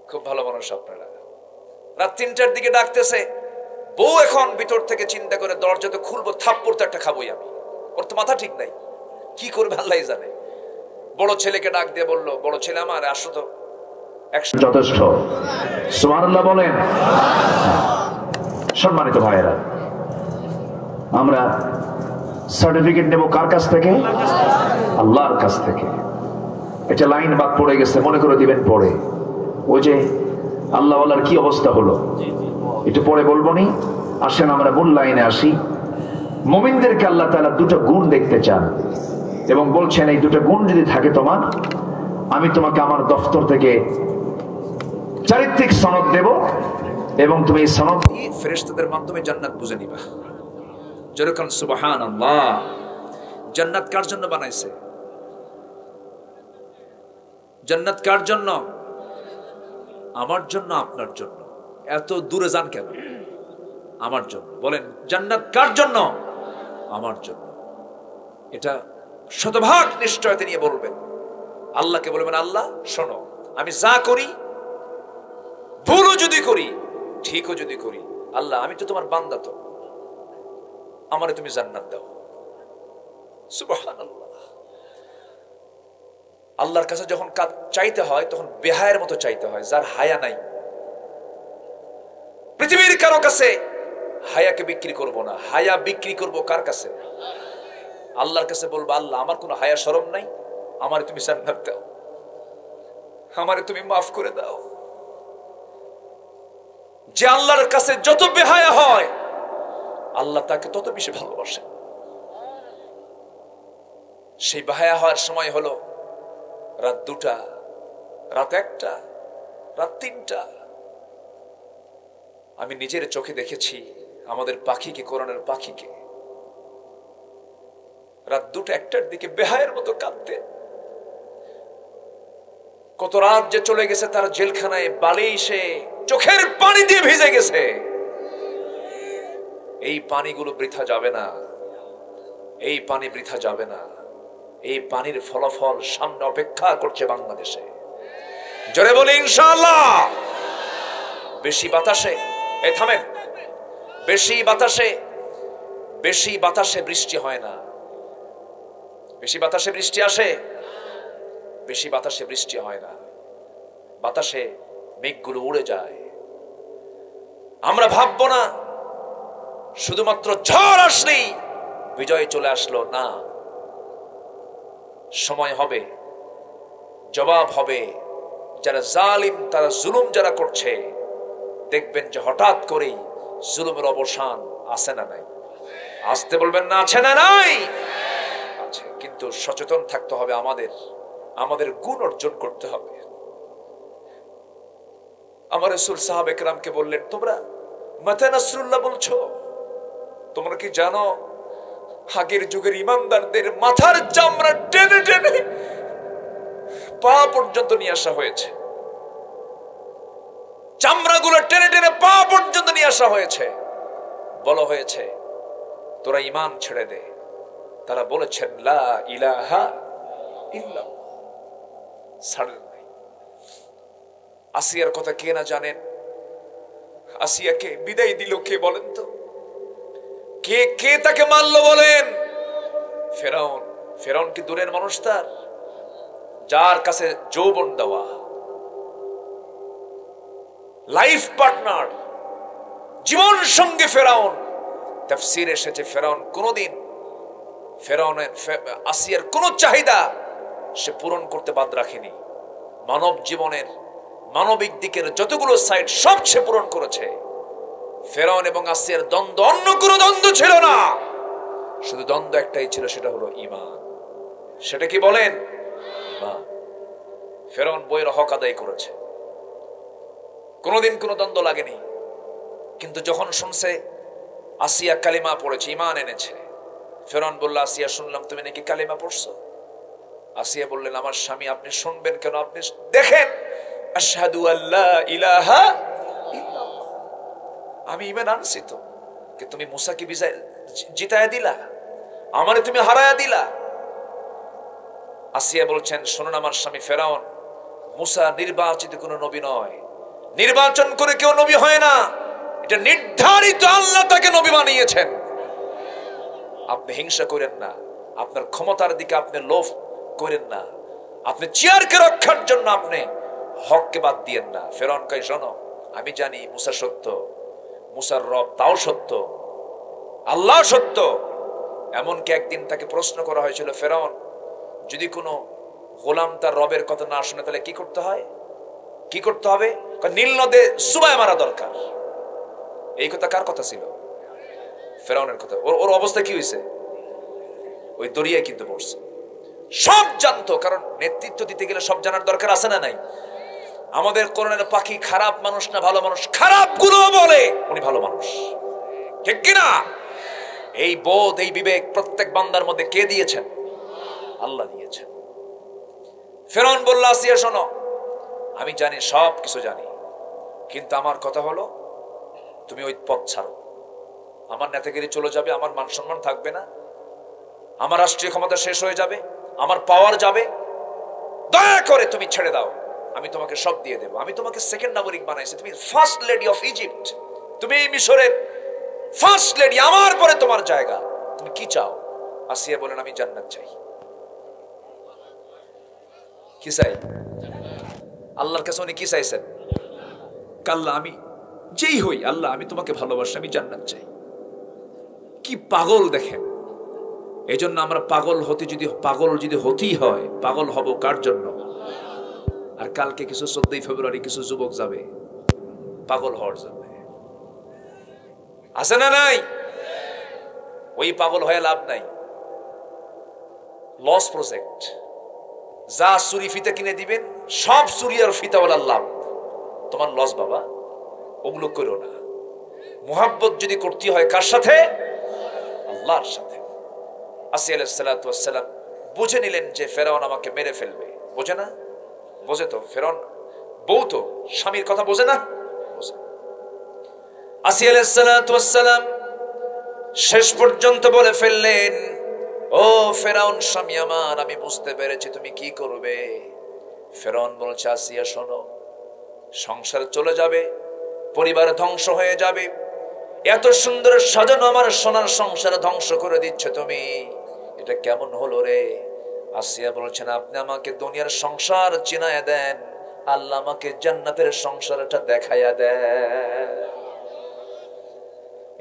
খুব ভালো মানুষ আপনারা। রাত 3টার দিকে ডাকতেছে, বউ এখন ভিতর থেকে চিন্তা করে দরজা তো খুলবো, থাপ্পড় তো একটা খাবোই আমি, ওর তো মাথা ঠিক নাই, কি করবে আল্লাহই জানে। বড় ছেলেকে ডাক দিয়ে বলল, বড় ছেলে আমার আসো তো। যথেষ্ট, সুবহানাল্লাহ বলেন। সম্মানিত ভাইয়েরা, আমরা সার্টিফিকেট নেব কার কাছ থেকে? আল্লাহর কাছ থেকে। এটা লাইন বাদ পড়ে গেছে, মনে করে দিবেন পরে। ওই যে আল্লাহওয়ালার কি অবস্থা হলো একটু পরে বলবো নি। আসেন আমরা মূল লাইনে আসি। মুমিনদেরকে আল্লাহ তাআলা দুটো গুণ দেখতে চান এবং বলছেন এই দুটো গুণ যদি থাকে তোমার, আমি তোমাকে আমার দফতর থেকে চারিত্রিক সনদ দেব এবং তুমি এই সনদ ফেরেশতাদের মাধ্যমে জান্নাত বুঝে নিবা। যেরকম সুবহানাল্লাহ। জান্নাত কার জন্য বানাইছে? জান্নাত কার জন্য? আমার জন্য, আপনার জন্য। এত দূরে যান কেন? আমার জন্য। বলেন জান্নাত কার জন্য? আমার জন্য। এটা শতভাগ নিশ্চয়তা নিয়ে বলবেন। আল্লাহকে বলবেন, আল্লাহ শোনো, আমি যা করি, ভুলও যদি করি, ঠিকও যদি করি, আল্লাহ আমি তো তোমার বান্দা, তো আমারে তুমি জান্নাত দাও। সুবহানাল্লাহ। আল্লাহর কাছে যখন চাইতে হয় তখন বেহায়ের মতো চাইতে হয়, যার হায়া নাই। পৃথিবীর কারো কাছে হায়াকে বিক্রি করব না, হায়া বিক্রি করব কার কাছে? আল্লাহর কাছে বলবো, আল্লাহ আমার কোনো হায়া শরম নাই, আমারে তুমি জান্নাত দাও, আমারে তুমি মাফ করে দাও। যে আল্লাহর কাছে যত বেহায়া হয়, আল্লাহ তাকে তত বেশি ভালোবাসে। সেই বেহায়া হওয়ার সময় হলো রাত 2টা, রাত 1টা, রাত 3টা। আমি নিজের চোখে দেখেছি আমাদের পাখিকে, কোরআনের পাখিকে, রাত 2টা 1টার দিকে বেহায়ের মতো কাঁদতে। কত রাত যে চলে গেছে তার জেলখানায়, বালিশে চোখের পানি দিয়ে ভিজে গেছে। এই পানিগুলো বৃথা যাবে না, এই পানি বৃথা যাবে না। এই পানির ফলাফল সামনে অপেক্ষা করছে বাংলাদেশে। জোরে বলি ইনশাআল্লাহ। বেশি বাতাসে, এই থামেন, বেশি বাতাসে বৃষ্টি হয় না। বেশি বাতাসে বৃষ্টি আসে, বেশি বাতাসে বৃষ্টি হয় না। বাতাসে মেঘগুলো উড়ে যায়। আমরা ভাববো না শুধুমাত্র ঝড় আসলেই বিজয় চলে আসলো, না। সময় হবে, জবাব হবে। যারা জালিম, তারা জুলুম যারা করছে, দেখবেন যে হঠাৎ করেই জুলুমের অবসান আছে না নাই? আসতে বলবেন না, আছে না নাই? আছে। কিন্তু সচেতন থাকতে হবে, আমাদের গুণ অর্জন করতে হবে। আমার রাসূল সাহাবা একরামকে বললেন, তোমরা মাতা নাসরুল্লাহ বলছো, তোমরা কি জানো আগের যুগের ইমানদারদের মাথার চামড়া টেনে টেনে পা পর্যন্ত নিয়ে আসা হয়েছে? চামড়াগুলো টেনে টেনে পা পর্যন্ত নিয়ে আসা হয়েছে। বলা হয়েছে তোরা ঈমান ছেড়ে দে। তারা বলেছেন লা ইলাহা ইল্লাল্লাহ, ছাড়েন নাই। আসিয়ার কথা কে না জানেন? আসিয়াকে বিদায় দিল কে বলেন তো? কে তাকে মারলো বলেন? ফেরাউন। ফেরাউন কি দূরের মানুষ? তার যার কাছে যৌবন দেওয়া, লাইফ পার্টনার, জীবন সঙ্গে ফেরাউন। তাফসীরে এসেছে ফেরাউন কোনদিন আসিয়ার কোন চাহিদা সে পূরণ করতে বাদ রাখেনি। মানব জীবনের মানবিক দিকের যতগুলো সাইড সব সে পূরণ করেছে। ফেরাউন এবং আসিয়ার দ্বন্দ্ব, অন্য কোনো দ্বন্দ্ব ছিল না, শুধু দ্বন্দ্ব একটাই ছিল, সেটা হলো ঈমান। সেটা কি বলেন? ঈমান। ফেরাউন বইয়ের হক আদায় করেছে, কোনোদিন কোনো দ্বন্দ্ব লাগেনি। কিন্তু যখন শুনছে আসিয়া কালিমা পড়েছে, ঈমান এনেছে, ফেরাউন বলল, আসিয়া শুনলাম তুমি নাকি কালিমা পড়ছো। আসিয়া বললেন, আমার স্বামী, আপনি শুনবেন কেন? আপনি দেখেন, আশহাদু আল্লা ইলাহা ইল্লাল্লাহ, আমি ঈমান আনছি। তো তুমি মুসাকে জিতায়া দিলা, আমারে তুমি হারায়া দিলা। আসিয়া বলছেন, শুনুন আমার স্বামী ফেরাউন, মুসা নির্বাচিত কোন নবী নয়, নির্বাচন করে কেউ নবী হয় না, এটা নির্ধারিত, আল্লাহ তাকে নবী বানিয়েছেন। আপনি হিংসা করেন না, আপনার ক্ষমতার দিকে আপনি লোভ করেন না, আপনি চেয়ারকে রক্ষার জন্য আপনি হককে বাদ দিয়েন না। ফেরাউন কয়, শোনো, আমি জানি মুসা সত্য, মুসার রব তাও সত্য, আল্লাহ সত্য। এমনকি একদিন তাকে প্রশ্ন করা হয়েছিল, ফেরাউন, যদি কোনো গোলাম তার রবের কথা না শুনে তাহলে কি করতে হয়? কি করতে হবে? নীল নদে সুবায় মারা দরকার। এই কথা কার কথা ছিল? ফেরাউনের কথা। ওর অবস্থা কি হয়েছে? ওই দরিয়ায় কিন্তু পড়ছে। সব জানতো, কারণ নেতৃত্ব দিতে গেলে সব জানার দরকার আছে না নাই? আমাদের কোরআনের পাখি খারাপ মানুষ না ভালো মানুষ? খারাপ গুলো বলে উনি ভালো মানুষ, ঠিক কিনা? এই বোধ, এই বিবেক প্রত্যেক বান্দার মধ্যে কে দিয়েছেন? আল্লাহ দিয়েছেন। ফেরাউন বলল, আসিয়া শোনো, আমি জানি, সব কিছু জানি, কিন্তু আমার কথা হলো তুমি ওই পথ ছাড়ো, আমার নেতাগিরি চলে যাবে, আমার মান সম্মান থাকবে না, আমার রাষ্ট্রীয় ক্ষমতা শেষ হয়ে যাবে, আমার পাওয়ার যাবে। দয়া করে তুমি ছেড়ে দাও, আমি তোমাকে সব দিয়ে দেবো। আমি তোমাকে সেকেন্ড নাগরিক বানাইছি, তুমি ফার্স্ট লেডি অফ ইজিপ্ট, তুমি এই মিশরের ফার্স্ট লেডি, আমার পরে তোমার জায়গা। তুমি কি চাও? আসিয়া বলেন, আমি জান্নাত চাই। কি চাই? আল্লাহর কাছে উনি কি চাইছেন? আল্লাহ আমি যেই হই, আল্লাহ আমি তোমাকে ভালোবাসি, আমি জান্নাত চাই। কি পাগল দেখেন! এই জন্য আমরা পাগল যদি হতেই হয়, পাগল হব কার জন্য? আর কালকে কিছু 14 ফেব্রুয়ারি কিছু যুবক যাবে পাগল হওয়ার জন্য, আছে না নাই? ওই পাগল হয়ে লাভ নাই। লস প্রজেক্ট, যা চুরি ফিতা কিনে দিবেন সব চুরি আর ফিতাওয়ালার লাভ, তোমার লস বাবা। ওগুলো করো না। মুহাব্বত যদি করতে হয় কার সাথে? আল্লাহর সাথে। আসিয়া আলাইহিস সালাতু ওয়াস সালাম বুঝে নিলেন যে ফেরাউন আমাকে মেরে ফেলবে। বোঝে না? বোঝে তো। ফেরাউন বউ তো, স্বামীর কথা বোঝে না? বোঝে। আসিয়া আলাইহিস সালাতু ওয়াস সালাম শেষ পর্যন্ত বলে ফেললেন, ও ফেরাউন স্বামী আমার, আমি বুঝতে পেরেছি তুমি কি করবে। ফেরাউন বলছে, আসিয়া শোনো, সংসার চলে যাবে, পরিবার ধ্বংস হয়ে যাবে, এত সুন্দর সাজানো আমার সোনার সংসার ধ্বংস করে দিচ্ছ তুমি, এটা কেমন হলো রে? আসিয়া বলছেন, আপনি আমাকে দুনিয়ার সংসার চিনায়া দেন, আল্লাহ আমাকে জান্নাতের সংসারটা দেখাইয়া দেন।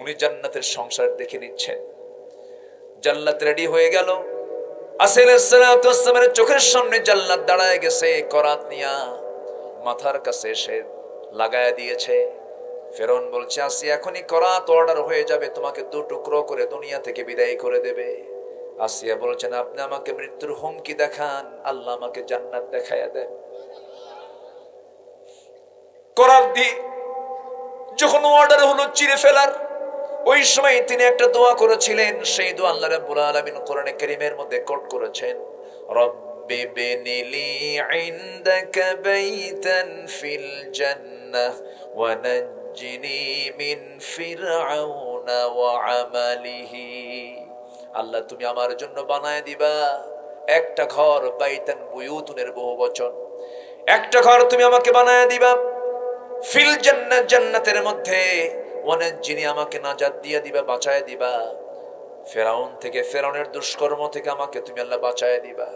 উনি জান্নাতের সংসার দেখে নিচ্ছেন। জান্নাত রেডি হয়ে গেল। আসিয়া আলাইহিস সালাতু ওয়াস সালামের চোখের সামনে জান্নাত দাঁড়ায় গেছে, করাত নিয়া মাথার কাছে এসে লাগায়া দিয়েছে। ফেরাউন বলছে, আসিয়া এখনই করাত অর্ডার হয়ে যাবে, তোমাকে 2 টুকরো করে দুনিয়া থেকে বিদায় করে দেবে। আসিয়া বলছেন, আপনি আমাকে মৃত্যুর হুমকি দেখান, আল্লাহ আমাকে জান্নাত দেখায়া দেন। করাত দি যখন অর্ডার হলো চিরে ফেলার, ওই সময় তিনি একটা দোয়া করেছিলেন। সেই দোয়া আল্লাহ রাব্বুল আলামিন কোরআনে কারীমের মধ্যে কোট করেছেন, রব্বি বিনিলি ইনদাকা বাইতান ফিল জান্নাহ ওয়া নাজ্জিনি মিন ফিরআউনা ওয়া আমালিহি। আল্লাহ তুমি আমার জন্য বানায় দিবা একটা ঘর, বাইতান বুয়ুতুনের বহুবচন, একটা ঘর তুমি আমাকে বানায় দিবা ফিল জান্নাহ, জান্নাতের মধ্যে, ওয়ানাজ্জিনি আমাকে নাজাত দিয়ে দিবা, বাঁচায় দিবা ফেরাউন থেকে, ফেরাউনের দুষ্কর্ম থেকে আমাকে তুমি আল্লাহ বাঁচায় দিবা।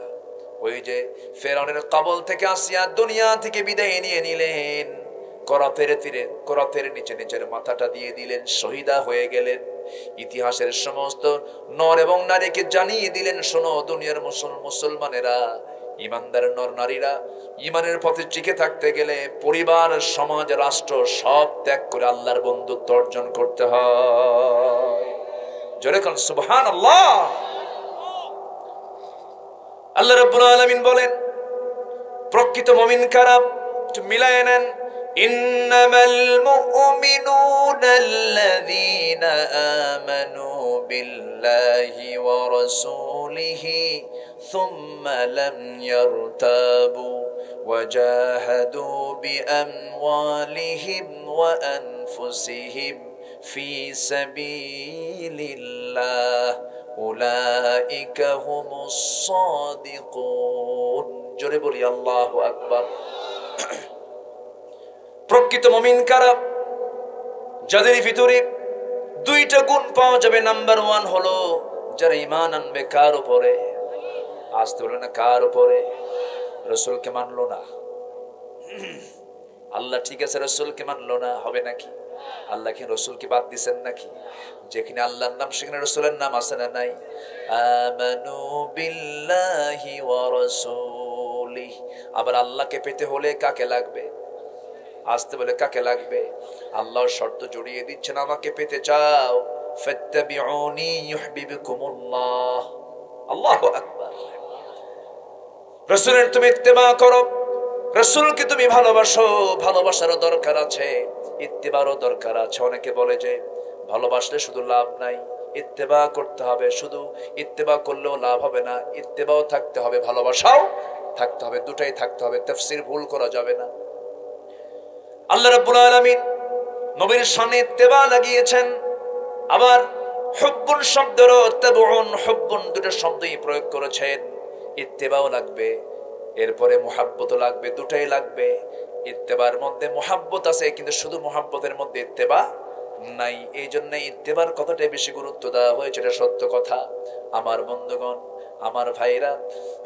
ওই যে ফেরাউনের কবল থেকে আসিয়া দুনিয়া থেকে বিদায় নিয়ে নিলেন, করাতের তীরে, করাতের নিচে নিজের মাথাটা দিয়ে দিলেন, শহীদা হয়ে গেলেন। ইতিহাসের সমস্ত নর এবং নারীকে জানিয়ে দিলেন, শোনো দুনিয়ার মুসলমানেরা, ইমানদার নর নারীরা, ইমানের পথে টিকে থাকতে গেলে পরিবার, সমাজ, রাষ্ট্র সব ত্যাগ করে আল্লাহর বন্ধুত্ব অর্জন করতে হয়। জোরে কোন সুবহানাল্লাহ। আল্লাহ রাব্বুল আলামিন বলেন, প্রকৃত মুমিন কারা? একটু মিলায়ে নেন। ইন্নামাল মুমিনুনা আল্লাযীনা আমানু বিল্লাহি ওয়া রাসূলিহি সুম্মা লাম ইয়ারতাবু ওয়া জাহাদু বিআমওয়ালিহিম ওয়া আনফুসিহিম ফি সাবিলিল্লাহ উলাইকা হুমুস সাদিকুন। জোরে বলি আল্লাহু আকবার। প্রকৃত মুমিন কারা? যাদের ভিতরে 2টা গুণ পাওয়া যাবে। নাম্বার 1 হলো যারা ঈমান আনবে কার উপরে? আসতে বলে না, কার উপরে? রাসূলকে মানলো না। আল্লাহ ঠিক আছে, রাসূলকে মানলো না, হবে নাকি? আল্লাহ কি রাসূলকে বাদ দিবেন নাকি? যেখানে আল্লাহর নাম সেখানে রাসূলের নাম আছে না নাই? আমানু বিল্লাহি ওয়া রাসূলিহি। আবার আল্লাহকে পেতে হলে কাকে লাগবে? আসতে বলে কাকে লাগবে? আল্লাহর শর্ত জড়িয়ে দিচ্ছেন, আমাকে পেতে চাও ফাত্তাবিউনি ইউহিব্বুকুমুল্লাহ। আল্লাহু আকবার। রাসূলের তুমি ইত্তেবা করো, রাসূলকে তুমি ভালোবাসো। ভালোবাসারও দরকার আছে, ইত্তেবারও দরকার আছে। অনেকে বলে যে ভালোবাসলে শুধু লাভ নাই, ইত্তেবা করতে হবে। শুধু ইত্তেবা করলেও লাভ হবে না, ইত্তেবাও থাকতে হবে, ভালোবাসাও থাকতে হবে, দুটাই থাকতে হবে। তাফসীর ভুল করা যাবে না। আল্লাহ রাব্বুল আলামিন নবীর শানে ইত্তেবা লাগিয়েছেন। আবার হুব্বুন শব্দেরও তাবউন হুব্বুন দুটো শব্দই প্রয়োগ করেছেন। ইত্তেবাও লাগবে, এরপরে মুহাব্বতও লাগবে, দুটাই লাগবে। ইত্তেবার মধ্যে মুহাব্বত আছে, কিন্তু শুধু মুহাব্বতের মধ্যে ইত্তেবা নাই। এই জন্য ইত্তেবার কথাটাই বেশি গুরুত্ব দেওয়া হয়েছে, এটা সত্য কথা। আমার বন্ধুগণ, আমার ভাইরা,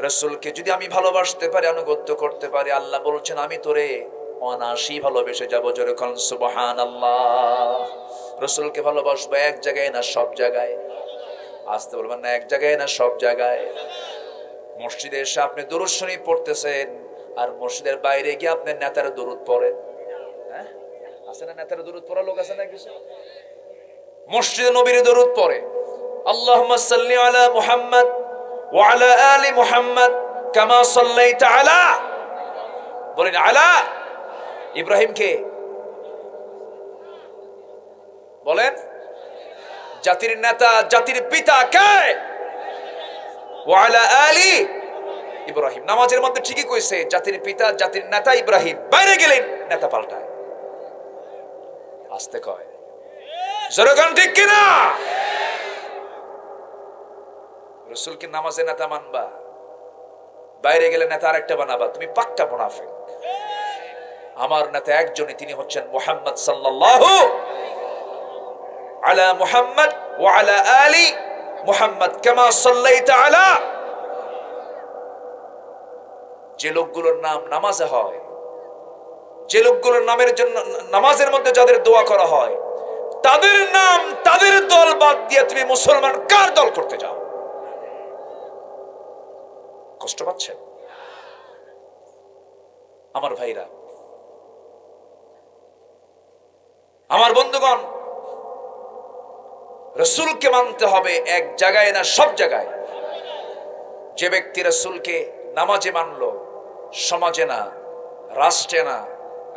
রাসূলকে যদি আমি ভালোবাসতে পারি, আনুগত্য করতে পারি, আল্লাহ বলছেন আমি তোরে অনাসি ভালোবেসে যাবো। জোরে কোন সুবহানাল্লাহ। রাসূলকে ভালোবাসবো এক জায়গায় না সব জায়গায়। আসতে বলবেন না, এক জায়গায় না সব জায়গায়। মসজিদে এসে আপনি দুরূদ শরীফ পড়তেছেন, আর মসজিদের বাইরে গিয়ে আপনি নেতার দুরূদ পড়েন। হ্যাঁ, আছে না নেতার দুরূদ পড়া লোক আছে না কিছু? মসজিদে নবীর দুরূদ পড়ে, আল্লাহুম্মা সাল্লি আলা মুহাম্মদ ওয়া আলা আলি মুহাম্মদ কামা সাল্লাইতা আলা, বলেন আলা ইব্রাহিম কে বলেন? জাতির নেতা, জাতির পিতা কে? ওয়া আলা আলি ইব্রাহিম। নামাজের মধ্যে ঠিকই কইছে, জাতির পিতা, জাতির নেতা ইব্রাহিম। বাইরে গেলেন নেতা পাল্টায়। আসতে কয়, জোরগান ঠিক কিনা? রাসূলকে নামাজে নেতা মানবা, বাইরে গেলে নেতা আরেকটা বানাবা, তুমি পাক্কা মুনাফিক। আমার নেতা একজনই, তিনি হচ্ছেন মুহাম্মদ সাল্লাল্লাহু আলা মুহাম্মদ ওয়া আলা আলি মুহাম্মদ কামা সাল্লাইতা আলা। যে লোকগুলোর নাম নামাজে হয়, যে লোকগুলোর নামের জন্য নামাজের মধ্যে যাদের দোয়া করা হয়, তাদের নাম, তাদের দল বাদ দিয়ে তুমি মুসলমান কার দল করতে যাও? কষ্ট পাচ্ছেন আমার ভাইরা, আমার বন্ধুগণ? রাসূলকে মানতে হবে এক জায়গায় না সব জায়গায়। যে ব্যক্তি রাসূলকে নামাজে মানলো, সমাজে না, রাষ্ট্রে না,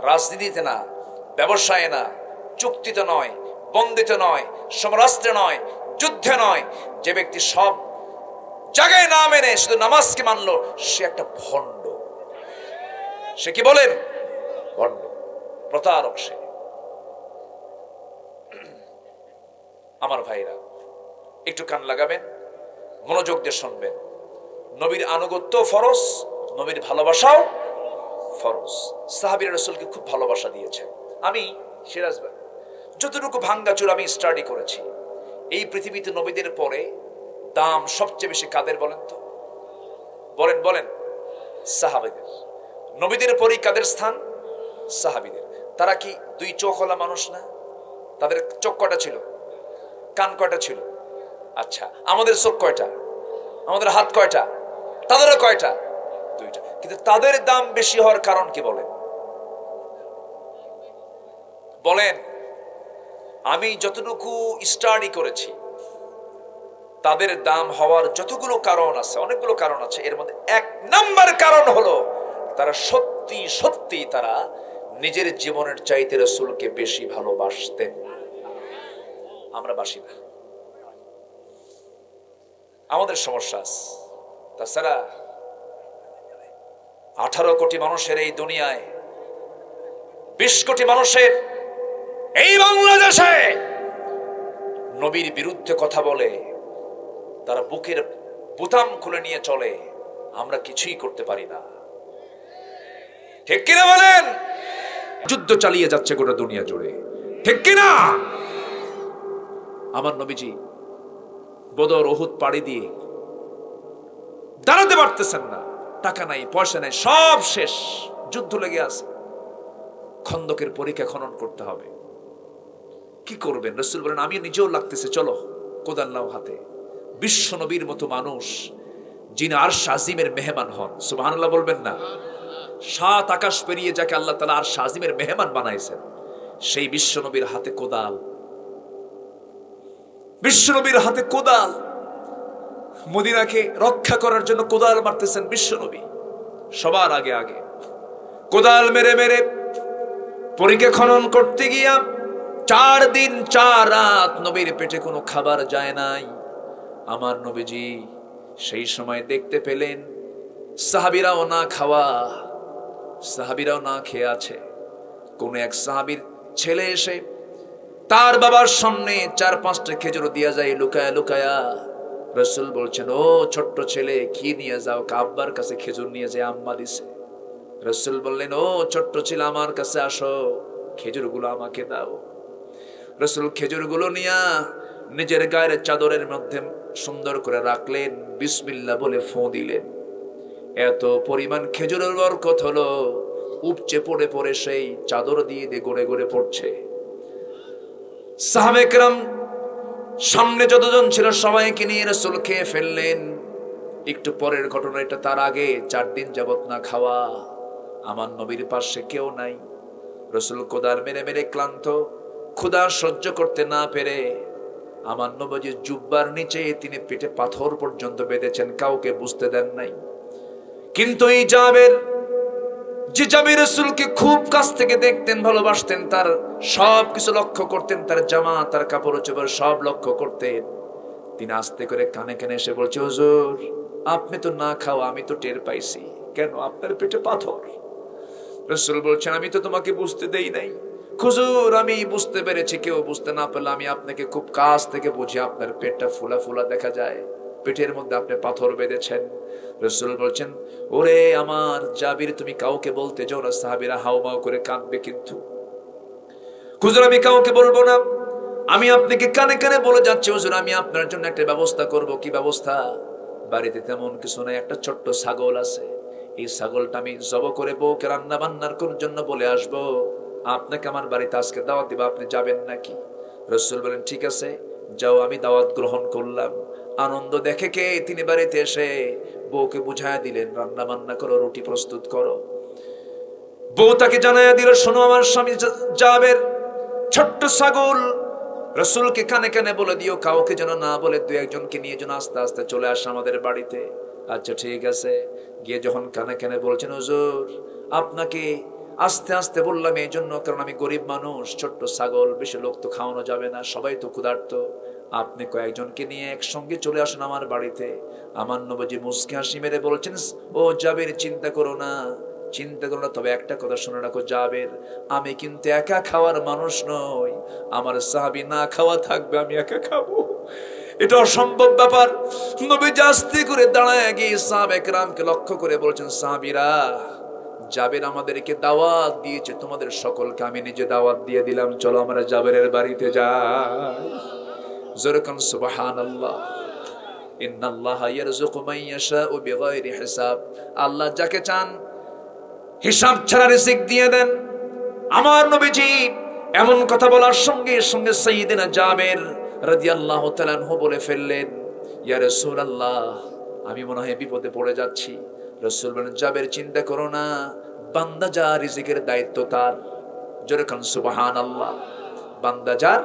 রাজনীতিতে না, ব্যবসায়ে না, চুক্তিতে নয়, বন্দিতে নয়, সমরাস্ত্রে নয়, যুদ্ধে নয়, যে ব্যক্তি সব জায়গায় না মেনে শুধু নামাজকে মানলো, সে একটা ভণ্ড। সে কি বলেন? ভণ্ড, প্রতারক সে। আমার ভাইরা, একটু কান লাগাবেন, মনোযোগ দিয়ে শুনবেন। নবীর আনুগত্য ফরজ, নবীর ভালোবাসাও ফরজ। সাহাবীরা রাসূলকে খুব ভালোবাসা দিয়েছে। আমি সিরাজ ভাই যতটুকু ভাঙ্গাচুর আমি স্টাডি করেছি, এই পৃথিবীতে নবীদের পরে দাম সবচেয়ে বেশি কাদের বলেন তো? বলেন বলেন। সাহাবীদের। নবীদের পরেই কাদের স্থান? সাহাবীদের। তারা কি দুই চোখওয়ালা মানুষ না? তাদের চোখ কয়টা ছিল? কান কয়টা ছিল? আচ্ছা, আমাদের চোখ কয়টা? আমাদের হাত কয়টা? তাদেরও কয়টা? দুইটা। কিন্তু তাদের দাম বেশি হওয়ার কারণ কি বলেন? বলেন। আমি যতটুকু স্টাডি করেছি, তাদের দাম হওয়ার যতগুলো কারণ আছে, অনেকগুলো কারণ আছে, এর মধ্যে এক নাম্বার কারণ হলো তারা সত্যি সত্যি তারা নিজের জীবনের চাইতে রাসূলকে বেশি ভালোবাসতেন। আমরা বাসি না, আমাদের সমস্যা আছে। তাছাড়া 18 কোটি মানুষের এই দুনিয়ায়, 20 কোটি মানুষের এই বাংলাদেশে নবীর বিরুদ্ধে কথা বলে, তারা বুকের বোতাম খুলে নিয়ে চলে, আমরা কিছুই করতে পারি না। ঠিক কিনা বলেন? যুদ্ধ চালিয়ে যাচ্ছে গোটা দুনিয়া জুড়ে, ঠিক কিনা? আমার নবীজি বদর উহুদ পাড়ি দিয়ে দাঁড়াতে পারতেছেন না, টাকা নাই, পয়সা নাই, সব শেষ, যুদ্ধ লেগে আছে। খন্দকের পরীক্ষা খনন করতে হবে, কি করবেন? রাসূল বলেন আমি নিজেও লাগতেছে, চলো কোদাল নাও হাতে। বিশ্ব নবীর মতো মানুষ, যিনি আরশ আজিমের মেহমান হন, সুবহানাল্লাহ বলবেন না? 7 আকাশ পেরিয়ে যাকে আল্লাহ তাআলা আরশ আজিমের মেহমান বানাইছেন, সেই বিশ্ব নবীর হাতে কোদাল। বিশ্ব নবীর হাতে কোদাল, মদিনাকে রক্ষা করার জন্য কোদাল মারতেছেন বিশ্ব নবী। সবার আগে আগে কোদাল মেরে মেরে পরীক্ষা খনন করতে গিয়া 4 দিন 4 রাত নবীর পেটে কোনো খাবার যায় নাই। আমার নবীজি সেই সময় দেখতে পেলেন সাহাবীরাও না খাওয়া, সাহাবীরাও না খেয়ে আছে। কোন এক সাহাবীর ছেলে এসে তার বাবার সামনে 4-5টা খেজুর দিয়া যায় লুকায়া লুকায়া। রাসূল বলছেন, ও ছোট্ট ছেলে, কি নিয়ে যাও? আব্বার কাছে খেজুর নিয়ে যায়, আম্মা দিছে। রাসূল বললেন, ও ছোট্ট ছেলে, আমার কাছে আসো, খেজুরগুলো আমাকে দাও। রাসূল খেজুরগুলো নিয়া নিজের গায়ের চাদরের মধ্যে সুন্দর করে রাখলেন, বিসমিল্লাহ বলে ফু দিলেন। এত পরিমাণ খেজুরের বরকত হলো, উপচে পড়ে পড়ে সেই চাদর দিয়ে গড়ে গড়ে পড়ছে। সাহাবে কেরাম সামনে যতজন ছিল সবাইকে নিয়ে রাসূল খেয়ে ফেললেন। একটু পরের ঘটনা এটা, তার আগে 4 দিন যাবত না খাওয়া। আমার নবীর পাশে কেউ নাই। রাসূল কোদার মেরে মেরে ক্লান্ত, ক্ষুধা সহ্য করতে না পেরে আমার নবীর জুব্বার নিচে তিনি পেটে পাথর পর্যন্ত বেঁধেছেন, কাউকে বুঝতে দেন নাই। কিন্তু এই জাবের, যে জাবের রাসূলকে খুব কাছ থেকে দেখতেন, ভালোবাসতেন, তার সব কিছু লক্ষ্য করতেন, তার জামা, তার কাপড় চোপড় সব লক্ষ্য করতেন, তিনি আস্তে করে কানে কানে এসে বলছে, হুজুর আপনি তো না খাওয়া, আমি তো টের পাইছি, কেন আপনার পেটে পাথর? রাসূল বলছেন, আমি তো তোমাকে বুঝতে দেই নাই। হুজুর আমি বুঝতে পেরেছি, কেউ বুঝতে না পারলে আমি আপনাকে খুব কাছ থেকে বুঝি, আপনার পেটটা ফুলা ফুলা দেখা যায়, পেটের মধ্যে আপনি পাথর বেঁধেছেন। রাসূল বলছেন, ওরে আমার জাবির, তুমি কাউকে বলতে যাও না, সাহাবীরা হাউমাউ করে কাঁদবে। কিন্তু হুজুর আমি কাউকে বলবো না, আমি আপনাকে কানে কানে বলে যাচ্ছি, হুজুর আমি আপনার জন্য একটা ব্যবস্থা করব। কি ব্যবস্থা? বাড়িতে তেমন কিছু নাই, একটা ছোট্ট ছাগল আছে, এই ছাগলটা আমি জবাই করে বউকে রান্না বান্নার জন্য বলে আসবো, আপনাকে আমার বাড়িতে আজকে দাওয়াত দিব, আপনি যাবেন নাকি? রাসূল বলেন, ঠিক আছে যাও। আমি দাওয়াত গ্রহণ করলাম। আনন্দ দেখে কে তিনি বাড়িতে এসে বউকে বুঝায়া দিলেন, রান্না বান্না করো, রুটি প্রস্তুত করো। বউ তাকে জানায়া দিল, শোনো আমার স্বামী জাবের, ছোট্ট ছাগল রাসূলকে কানে কানে বলে দিও, কাউকে যেন না বলে, 2-1জনকে নিয়ে যেন আস্তে আস্তে চলে আসে আমাদের বাড়িতে। আচ্ছা ঠিক আছে। গিয়ে যখন কানে কানে বলছেন, হুজুর আপনাকে আস্তে আস্তে বললাম এই জন্য, কারণ আমি গরিব মানুষ, ছোট্ট ছাগল, বেশি লোক তো খাওয়ানো যাবে না, সবাই তো ক্ষুধার্ত, আপনি কয়েকজনকে নিয়ে একসঙ্গে চলে আসুন আমার বাড়িতে। আমার নবীজি মুস্কি হাসি মেরে বলছেন, ও জাবের চিন্তা করো না, চিন্তা করো না, তবে একটা কথা শুনে রাখো জাবের, আমি কিন্তু একা খাওয়ার মানুষ নই, আমার সাহাবী না খাওয়া থাকবে, আমি একা খাবো, এটা অসম্ভব ব্যাপার। নবীজি আস্তে করে দাঁড়ায় গিয়ে সাহাবে কেরামকে লক্ষ্য করে বলছেন, সাহাবীরা জাবের আমাদেরকে দাওয়াত দিয়েছে, তোমাদের সকলকে আমি নিজে দাওয়াত দিয়ে দিলাম, চলো আমরা জাবেরের বাড়িতে যাই। জোরে কান সুবহানাল্লাহ। ইন্নাল্লাহা ইয়ারযুকু মান ইয়াশাউ বিগাইরি হিসাব, আল্লাহ যাকে চান হিসাব ছাড়া রিজিক দিয়ে দেন। আমার নবীজি এমন কথা বলার সঙ্গে সঙ্গে সাইয়েদনা জাবের রাদিয়াল্লাহু তাআলা আনহু বলে ফেললেন, ইয়া রাসূলুল্লাহ আমি মনে হয় বিপদে পড়ে যাচ্ছি। রাসূল বলেন, জাবের চিন্তা করো না, বান্দা যার রিজিকের দায়িত্ব তার। জোরে কান সুবহানাল্লাহ। বান্দা যার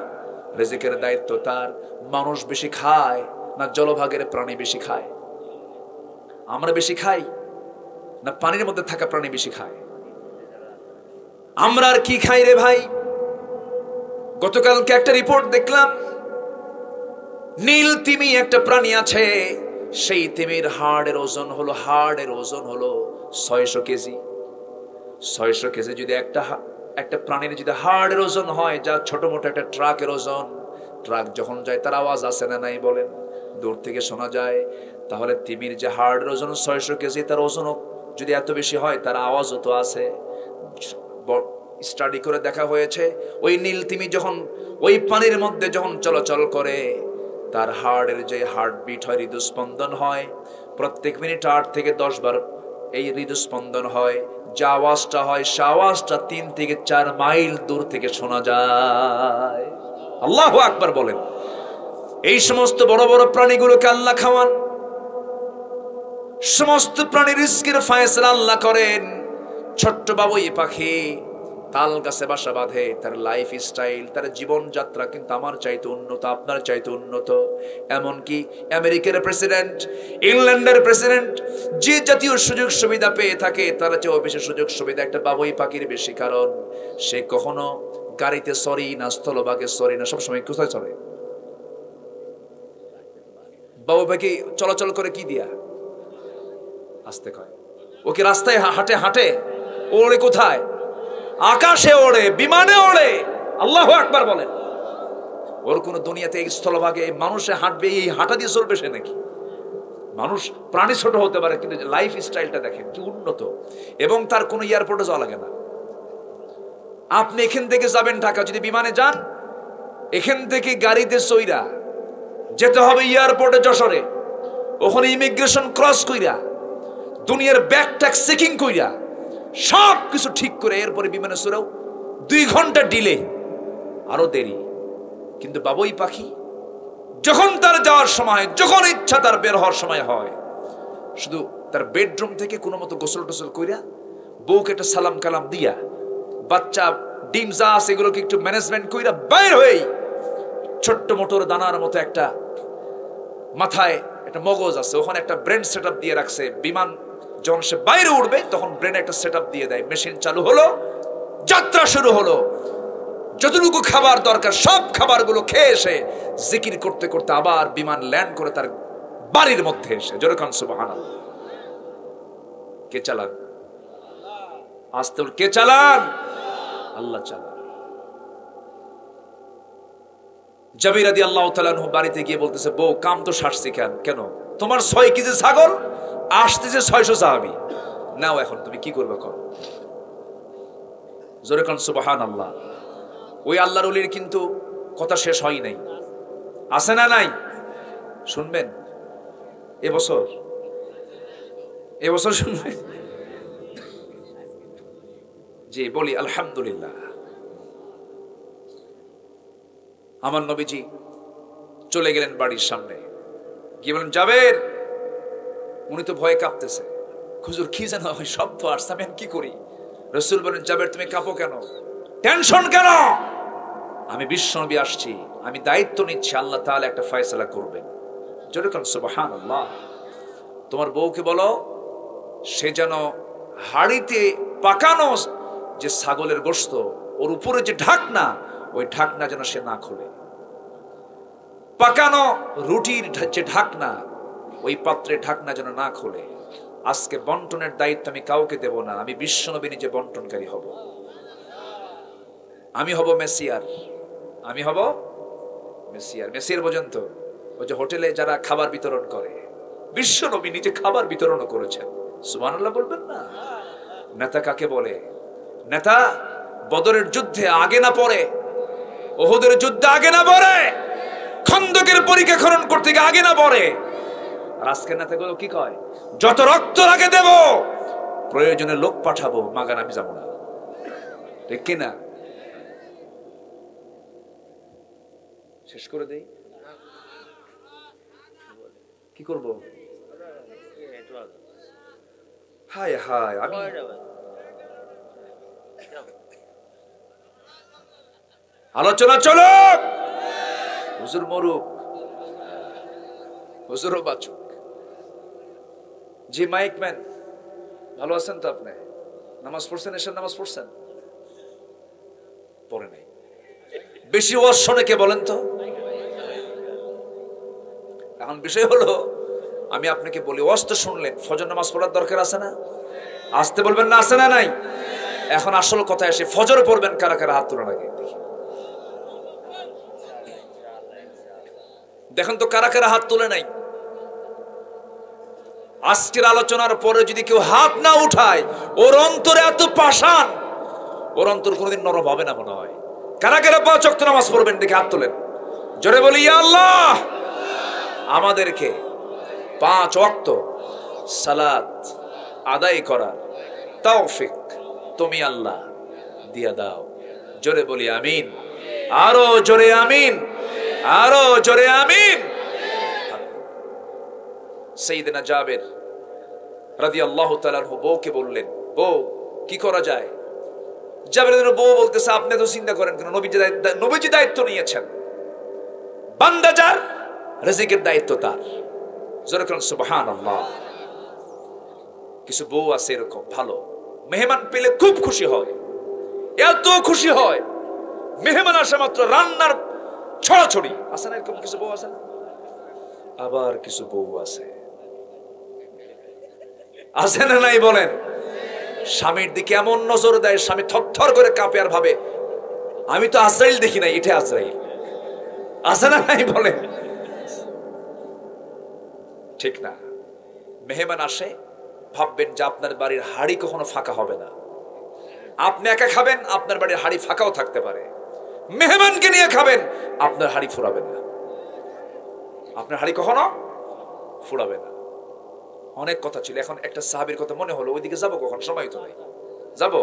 রিজিকের দায়িত্ব তার। মানুষ বেশি খায় না জলভাগের প্রাণী বেশি খায়? আমরা বেশি খাই না পানির মধ্যে থাকা প্রাণী বেশি খায়? আমরা আর কি খাই রে ভাই? গতকালকে একটা রিপোর্ট দেখলাম, নীল তিমি একটা প্রাণী আছে, সেই তিমির হাড়ের ওজন হলো 600 কেজি। 600 কেজি যদি একটা প্রাণীর যদি হাড়ের ওজন হয়, যা ছোট মোটো একটা ট্রাকের ওজন, ট্রাক যখন যায় তার আওয়াজ আছে না নাই বলেন? দূর থেকে শোনা যায়। তাহলে তিমির যে হাড়ের ওজন 600 কেজি, তার ওজনও যদি এত বেশি হয়, তার আওয়াজও তো আছে। স্টাডি করে দেখা হয়েছে, ওই নীল তিমি যখন ওই পানির মধ্যে যখন চলাচল করে, তার হার্টের যে হার্টবিট হয়, হৃদস্পন্দন হয়, প্রত্যেক মিনিট 8 থেকে 10 বার এই হৃদস্পন্দন হয়। যে আওয়াজটা হয়, সে আওয়াজটা 3 থেকে 4 মাইল দূর থেকে শোনা যায়। আল্লাহু আকবার বলেন। এই সমস্ত বড় বড় প্রাণীগুলোকে আল্লাহ খাওয়ান, সমস্ত প্রাণীর রিজকের ফয়সালা আল্লাহ করেন। ছোট্ট বাবুই পাখি তাল গাছে বাসা বাঁধে, তার লাইফ স্টাইল, তার জীবনযাত্রা কিন্তু আমার চাইতে উন্নত, আপনার চাইতে উন্নত। এমনকি আমেরিকার প্রেসিডেন্ট, ইংল্যান্ডের প্রেসিডেন্ট যে জাতীয় সুযোগ সুবিধা পেয়ে থাকে, তার চেয়েও বেশি সুযোগ সুবিধা একটা বাবুই পাখির বেশি। কারণ সে কখনো গাড়িতে সরি না, স্থলভাগে সরি না, সবসময় কোথায় চলে? বাবুই পাখি চলাচল করে কি দিয়া? আসতে কয়। ওকে রাস্তায় হাঁটে, ওড়ে কোথায়? আকাশে ওড়ে, বিমানে ওড়ে। আল্লাহু আকবার বলেন। ওর কোনো দুনিয়াতে এই স্থলভাগে মানুষে হাঁটবে, এই হাঁটা দিয়ে চলবে সে নাকি? মানুষ প্রাণী ছোট হতে পারে, কিন্তু লাইফ স্টাইলটা দেখেন কি উন্নত, এবং তার কোনো এয়ারপোর্টে যাওয়া লাগে না। আপনি এখান থেকে যাবেন ঢাকা, যদি বিমানে যান, এখান থেকে গাড়িতে চইরা যেতে হবে এয়ারপোর্টে যশোরে, ওখানে ইমিগ্রেশন ক্রস কইরা দুনিয়ার ব্যাগ ট্যাগ চেকিং কইরা সব কিছু ঠিক করে এরপরে বিমানে চড়াও 2 ঘন্টা ডিলে, আরো দেরি। কিন্তু বাবুই পাখি যখন তার যাওয়ার সময়, যখন ইচ্ছা তার বের হওয়ার সময় হয়, শুধু তার বেডরুম থেকে কোনো মতো গোসল টোসল কইরা বউকে একটা সালাম কালাম দিয়া, বাচ্চা ডিম যা আছে এগুলোকে একটু ম্যানেজমেন্ট কইরা বাইর হয়ে, ছোট্ট মোটর দানার মতো একটা মাথায় একটা মগজ আছে, ওখানে একটা ব্রেন সেট আপ দিয়ে রাখছে। বিমান যখন সে বাইরে উঠবে তখন ব্রেনে একটা সেট আপ দিয়ে দেয়, মেশিন চালু হলো, যাত্রা শুরু হলো। যতটুকু খাবার দরকার সব খাবারগুলো খেয়ে এসে জিকির করতে করতে আবার বিমান ল্যান্ড করে তার বাড়ির মধ্যে এসে। জোরে কান সুবহানাল্লাহ। কে চালান? আস্তে কে চালান? আল্লাহ চালান। জাবির রাদিয়াল্লাহু তাআলা আনহু বাড়িতে গিয়ে বলতেছে, বউ কাম তো সারছি কেন? তোমার 6 কেজি ছাগল, আসতেছে 600 সাহাবী, নাও এখন তুমি কি করবে কর। জোরে কান সুবহানাল্লাহ। ওই আল্লাহর ওলির কিন্তু কথা শেষ হয় নাই, আছে না নাই? শুনবেন এবছর শুনবেন? জি বলি আলহামদুলিল্লাহ। আমার নবীজি চলে গেলেন বাড়ির সামনে গিয়ে বলেন, জাবের। উনি তো ভয়ে কাঁপতেছে, হুজুর কি যেন শব্দ আসছে, আমি কি করি? রাসূল বলেন, জাবের তুমি কাঁপো কেন, টেনশন কেন? আমি বিশ্বনবী আসছি, আমি দায়িত্ব নিচ্ছি, আল্লাহ তাআলা একটা ফয়সালা করবেন। জোরে বলেন সুবহানাল্লাহ। তোমার বউকে বলো সে যেন হাড়িতে পাকানো যে ছাগলের গোশত, ওর উপরে যে ঢাকনা, ওই ঢাকনা যেন সে না খোলে। পাকানো রুটির যে ঢাকনা, ওই পাত্রের ঢাকনা যেন না খোলে। আজকে বন্টনের দায়িত্ব আমি কাউকে দেব না, আমি বিশ্বনবী নিজে বন্টনকারী হব। আমি হব মেসিয়ার, আমি হব মেসিয়ার। মেসিয়ার পর্যন্ত ওই যে হোটেলে যারা খাবার বিতরণ করে, বিশ্বনবী নিজে খাবার বিতরণও করেছেন। সুবহানাল্লাহ বলবেন না? নেতা কাকে বলে? নেতা বদরের যুদ্ধে আগে না পড়ে, ওহুদের যুদ্ধে আগে না পড়ে, খন্দকের পরীক্ষা খনন করতে গিয়ে আগে না পড়ে। আর আজকের নেতাগুলো কি কয়? যত রক্ত লাগে দেব, প্রয়োজনে লোক পাঠাবো, মাগান আমি যাবো না। ঠিক কিনা? শেষ করে দেই, কি করব? হায় হায়, আমি আলোচনা চলো। হুজুর মরুক, হুজুরও বাঁচুক। জি মাইক ম্যান, ভালো আছেন তো আপনি? নামাজ পড়ছেন? এসে নামাজ পড়ছেন? পড়ে নাই। বেশি ওয়াজ শোনে কে বলেন তো? এখন বিষয় হলো, আমি আপনাকে বলি, ওয়াজ তো শুনলেন, ফজর নামাজ পড়ার দরকার আছে না? আসতে বলবেন না, আছে না নাই? এখন আসল কথা এসে, ফজর পড়বেন কারা কারা হাত তোলা লাগে দেখি। দেখেন তো কারা কারা হাত তুলে নাই। আজকের আলোচনার পরে যদি কেউ হাত না উঠায়, ওর অন্তরে এত পাষাণ, ওর অন্তর কোনোদিন নরম হবে না মনে হয়। কারা কারা 5 ওয়াক্ত নামাজ পড়বেন দেখে হাত তোলেন। জোরে বলি, ইয়া আল্লাহ, আমাদেরকে 5 ওয়াক্ত সালাত আদায় করার তৌফিক তুমি আল্লাহ দিয়া দাও। জোরে বলি আমিন, আরো জোরে আমিন, আরো জোরে আমিন। সাইয়েদনা জাবের রাদিয়াল্লাহু তাআলা আনহু বউকে বললেন, বউ কি করা যায়? জাবেরের বউ বলতেছে, আপনি তো চিন্তা করেন কেন, নবীজি দায়িত্ব নিয়েছেন, বান্দা যার রিজিকের দায়িত্ব তার। জোরে বলেন সুবহানাল্লাহ। কিছু বউ আছে এরকম ভালো, মেহমান পেলে খুব খুশি হয়, এত খুশি হয় মেহমান আসা মাত্র রান্নার ছড়াছড়ি। আছে না এরকম কিছু বউ? আছে না? আবার কিছু বউ আছে না নাই বলেন? স্বামীর দিকে এমন নজর দেয়, স্বামী থরথর করে কাঁপে আর ভাবে, আমি তো আজরাইল দেখি নাই, এটা আজরাইল। আছে না নাই বলে? ঠিক না? মেহমান আসে, ভাববেন যে আপনার বাড়ির হাড়ি কখনো ফাঁকা হবে না। আপনি একা খাবেন, আপনার বাড়ির হাড়ি ফাঁকাও থাকতে পারে। মেহমানকে নিয়ে খাবেন, আপনার হাড়ি ফুরাবে না, আপনার হাড়ি কখনো ফুরাবে না। অনেক কথা ছিল, এখন একটা সাহাবীর কথা মনে হলো, ওইদিকে যাবো কখন, সময় তো নাই। যাবো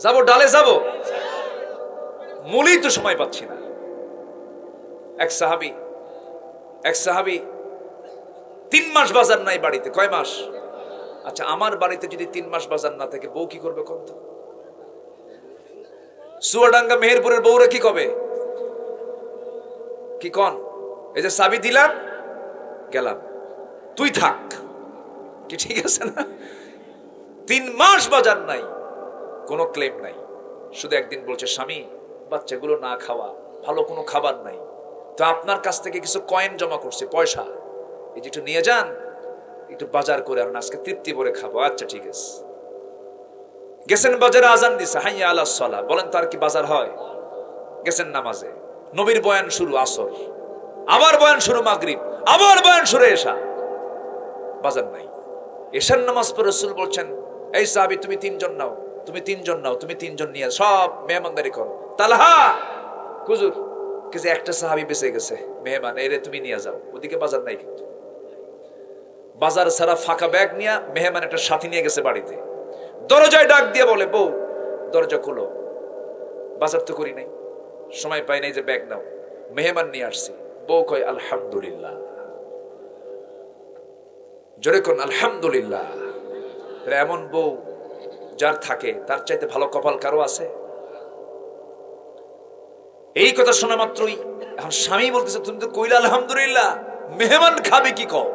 যাবো ডালে যাবো, মূলেই তো সময় পাচ্ছি না। এক সাহাবী 3 মাস বাজার নাই বাড়িতে। কয় মাস? আচ্ছা, আমার বাড়িতে যদি 3 মাস বাজার না থাকে, বউ কি করবে কত? চুয়াডাঙ্গা মেহেরপুরের বউরা কি কবে? কি কন? এই যে চাবি দিলাম, গেলাম, তুই থাক, কি ঠিক আছে না? 3 মাস বাজার নাই, কোনো ক্লেম নাই। শুধু একদিন বলছে, স্বামী বাচ্চাগুলো না খাওয়া, ভালো কোনো খাবার নাই, তো আপনার কাছ থেকে কিছু কয়েন জমা করছে, পয়সা, এই যে একটু নিয়ে যান, একটু বাজার করে আর আজকে তৃপ্তি করে খাবো। আচ্ছা ঠিক আছে। গেছেন বাজারে, আজান দিছে, হাইয়া আলাস সালাহ, বলেন তার কি বাজার হয়? গেছেন নামাজে, নবীর বয়ান শুরু আসর, আবার বয়ান শুরু মাগরিব, আবার বয়ান শুরু এশা, বাজার নাই। এশার নামাজ পড়ে রাসূল বলছেন, এই সাহাবী তুমি 3 জন নাও, তুমি 3 জন নাও, তুমি 3 জন নিয়ে সব মেহমানদারি করো। তালহা হুজুর, যে একটা সাহাবী বেঁচে গেছে, মেহমান, এরে তুমি নিয়ে যাও, ওদিকে বাজার নাই। কিন্তু বাজার সারা ফাঁকা ব্যাগ নিয়ে মেহমান একটা সাথী নিয়ে গেছে বাড়িতে। দরজায় ডাক দিয়ে বলে, বউ দরজা খুলো, বাজার তো করি নাই, সময় পাই নাই যে ব্যাগ নাও, মেহমান নিয়ে আসছি। বউ কয় আলহামদুলিল্লাহ, জোরে কোন আলহামদুলিল্লাহ। এমন বউ যার থাকে, তার চাইতে ভালো কপাল কারো আছে? এই কথা শোনা মাত্রই এখন স্বামী বলতেছে, তুমি তো কইলা আলহামদুলিল্লাহ, মেহমান খাবে কি কও?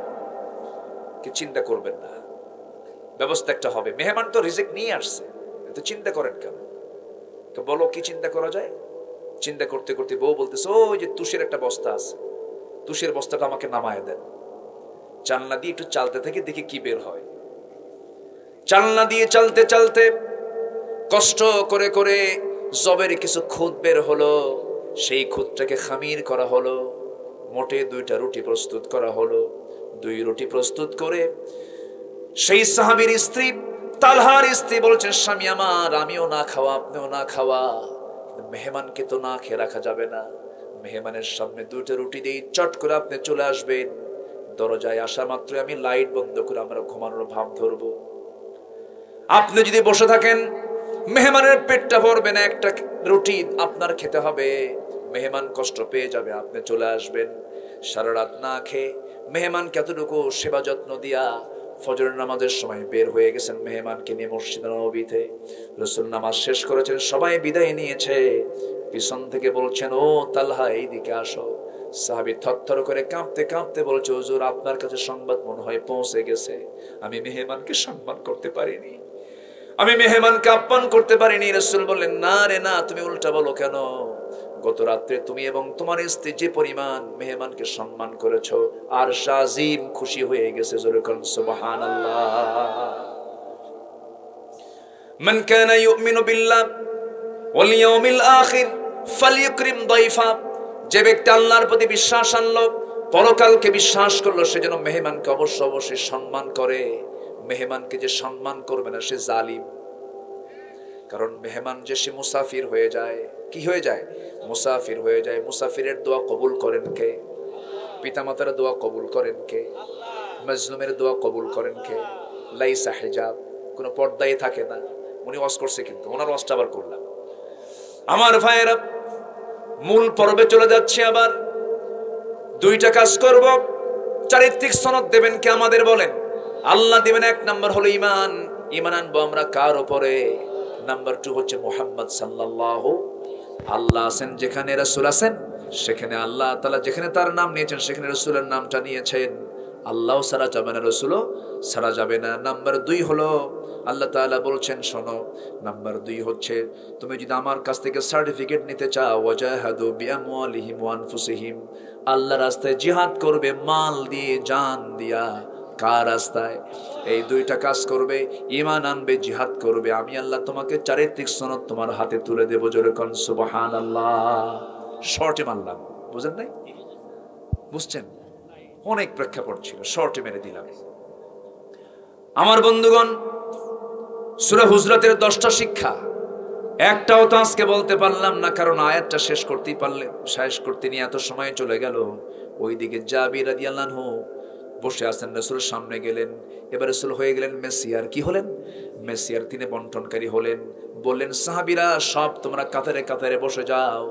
কি চিন্তা করবেন না, ব্যবস্থা একটা হবে। মেহমান তো রিজিক নিয়ে আসছে, তো চিন্তা করেন কেন? তো বলো কি চিন্তা করা যায়? চিন্তা করতে করতে বউ বলতেছে, ওই যে তুষের একটা বস্তা আছে, তুষের বস্তাটা আমাকে নামায় দেন। জানলা দিয়ে একটু চালতে থেকে দেখি কি বের হয়। জানলা দিয়ে চালতে চালতে কষ্ট করে করে জবের কিছু খুদ বের হলো। সেই খুদটাকে খামির করা হলো, মোটে 2টা রুটি প্রস্তুত করা হলো। 2 রুটি প্রস্তুত করে সেই সাহাবীর স্ত্রী, তালহার স্ত্রী বলছেন, স্বামী আমার, আমিও না খাওয়া, আপনিও না খাওয়া, মেহমানকে তো না খেয়ে রাখা যাবে না। মেহমানের সামনে 2টা রুটি দিয়ে চট করে আপনি চলে আসবেন। দরজায় আসা মাত্র আমি লাইট বন্ধ করে আমরা ঘুমানোর ভাব ধরবো। আপনি যদি বসে থাকেন, মেহমানের পেটটা ভরবে না, একটা রুটি আপনার খেতে হবে, মেহমান কষ্ট পেয়ে যাবে। আপনি চলে আসবেন, সারা রাত না খেয়ে মেহমানকে এতটুকু সেবা যত্ন দিয়া ফজরের নামাজের সময় বের হয়ে গেছেন মেহমানকে নিয়ে মসজিদে নববীতে। রাসূল নামাজ শেষ করেছেন, সবাই বিদায় নিয়েছে। পিছন থেকে বলছেন, ও তালহা এইদিকে আসো। সাহাবী থরথর করে কাঁপতে কাঁপতে বলছে, হুজুর আপনার কাছে সংবাদ মনে হয় পৌঁছে গেছে, আমি মেহমানকে সম্মান করতে পারিনি, আমি মেহমানকে আপ্যায়ন করতে পারিনি। রাসূল বললেন, না রে না, তুমি উল্টা বলো কেন? গত রাত্রে তুমি এবং তোমার স্ত্রী যে পরিমাণ মেহমানকে সম্মান করেছো, আর শাজিম খুশি হয়ে গেছে। জোরে বলুন সুবহানাল্লাহ। মান কানা ইউমিনু বিল্লাহ ওয়াল ইয়াউমিল আখির ফালইউকরিম দাইফা। যে ব্যক্তি আল্লাহর প্রতি বিশ্বাস আনলো, পরকালকে বিশ্বাস করলো, সে যেন মেহমানকে অবশ্যই সম্মান করে। মেহমানকে যে সম্মান করবে না, সে জালিম। কারণ মেহমান যে সে মুসাফির হয়ে যায়, কি হয়ে যায়? মুসাফির হয়ে যায়। মুসাফিরের দোয়া কবুল করেন কে? পিতামাতার দোয়া কবুল করেন কে? মাজলুমের দোয়া কবুল করেন কে? লাইসা হিজাব, কোনো পর্দায় থাকে না। উনি ওয়াজ করছে, কিন্তু ওনার ওয়াজটা আবার করলাম। আমার ভাইয়েরা, মূল পর্বে চলে যাচ্ছে। আবার 2টা কাজ করব। চারিত্রিক সনদ দেবেন কে আমাদের? বলেন। আল্লাহ দিবেন। 1 নাম্বার হলো ঈমান। ঈমান আনবো আমরা কার উপরে? নাম্বার 2 হচ্ছে মুহাম্মদ সাল্লাল্লাহু। আল্লাহ আছেন যেখানে, রাসূল আছেন সেখানে, আল্লাহ তাআলা যেখানে তার নাম নিয়েছেন সেখানে রাসূলের নামটা নিয়েছেন। আল্লাহও ছাড়া যাবে না, রাসূলও ছাড়া যাবে না। নাম্বার 2 হলো আল্লাহ তাআলা বলছেন, শোনো, নাম্বার 2 হচ্ছে, তুমি যদি আমার কাছ থেকে সার্টিফিকেট নিতে চাও, ওয়াজাহাদু বিআমওয়ালিহিম ওয়া আনফুসিহিম, আল্লাহর রাস্তায় জিহাদ করবে, মাল দিয়ে, জান দিয়া। কার রাস্তায়? এই 2টা কাজ করবে, ঈমান আনবে, জিহাদ করবে, আমি আল্লাহ তোমাকে চারিত্রিক সনদ তোমার হাতে তুলে দেব। জোরে কোন সুবহানাল্লাহ। শর্টে মারলাম, বুঝেন নাই? বুঝছেন? অনেক প্রেক্ষাপট ছিল, শর্টে মেরে দিলাম। আমার বন্ধুগণ, সূরা হুজরাতের 10টা শিক্ষা একটাও তো আজকে বলতে পারলাম না, কারণ আয়াতটা শেষ করতে নিয়ে এত সময় চলে গেল। ওইদিকে জাবির রাদিয়াল্লাহু আনহু বসে আছেন, রাসূল সামনে গেলেন। এবার রাসূল হয়ে গেলেন মেসিয়ার। কি হলেন? মেসিয়ার। তিনি বন্টনকারী হলেন। বললেন, সাহাবীরা সব তোমরা কাতারে কাতারে বসে যাও।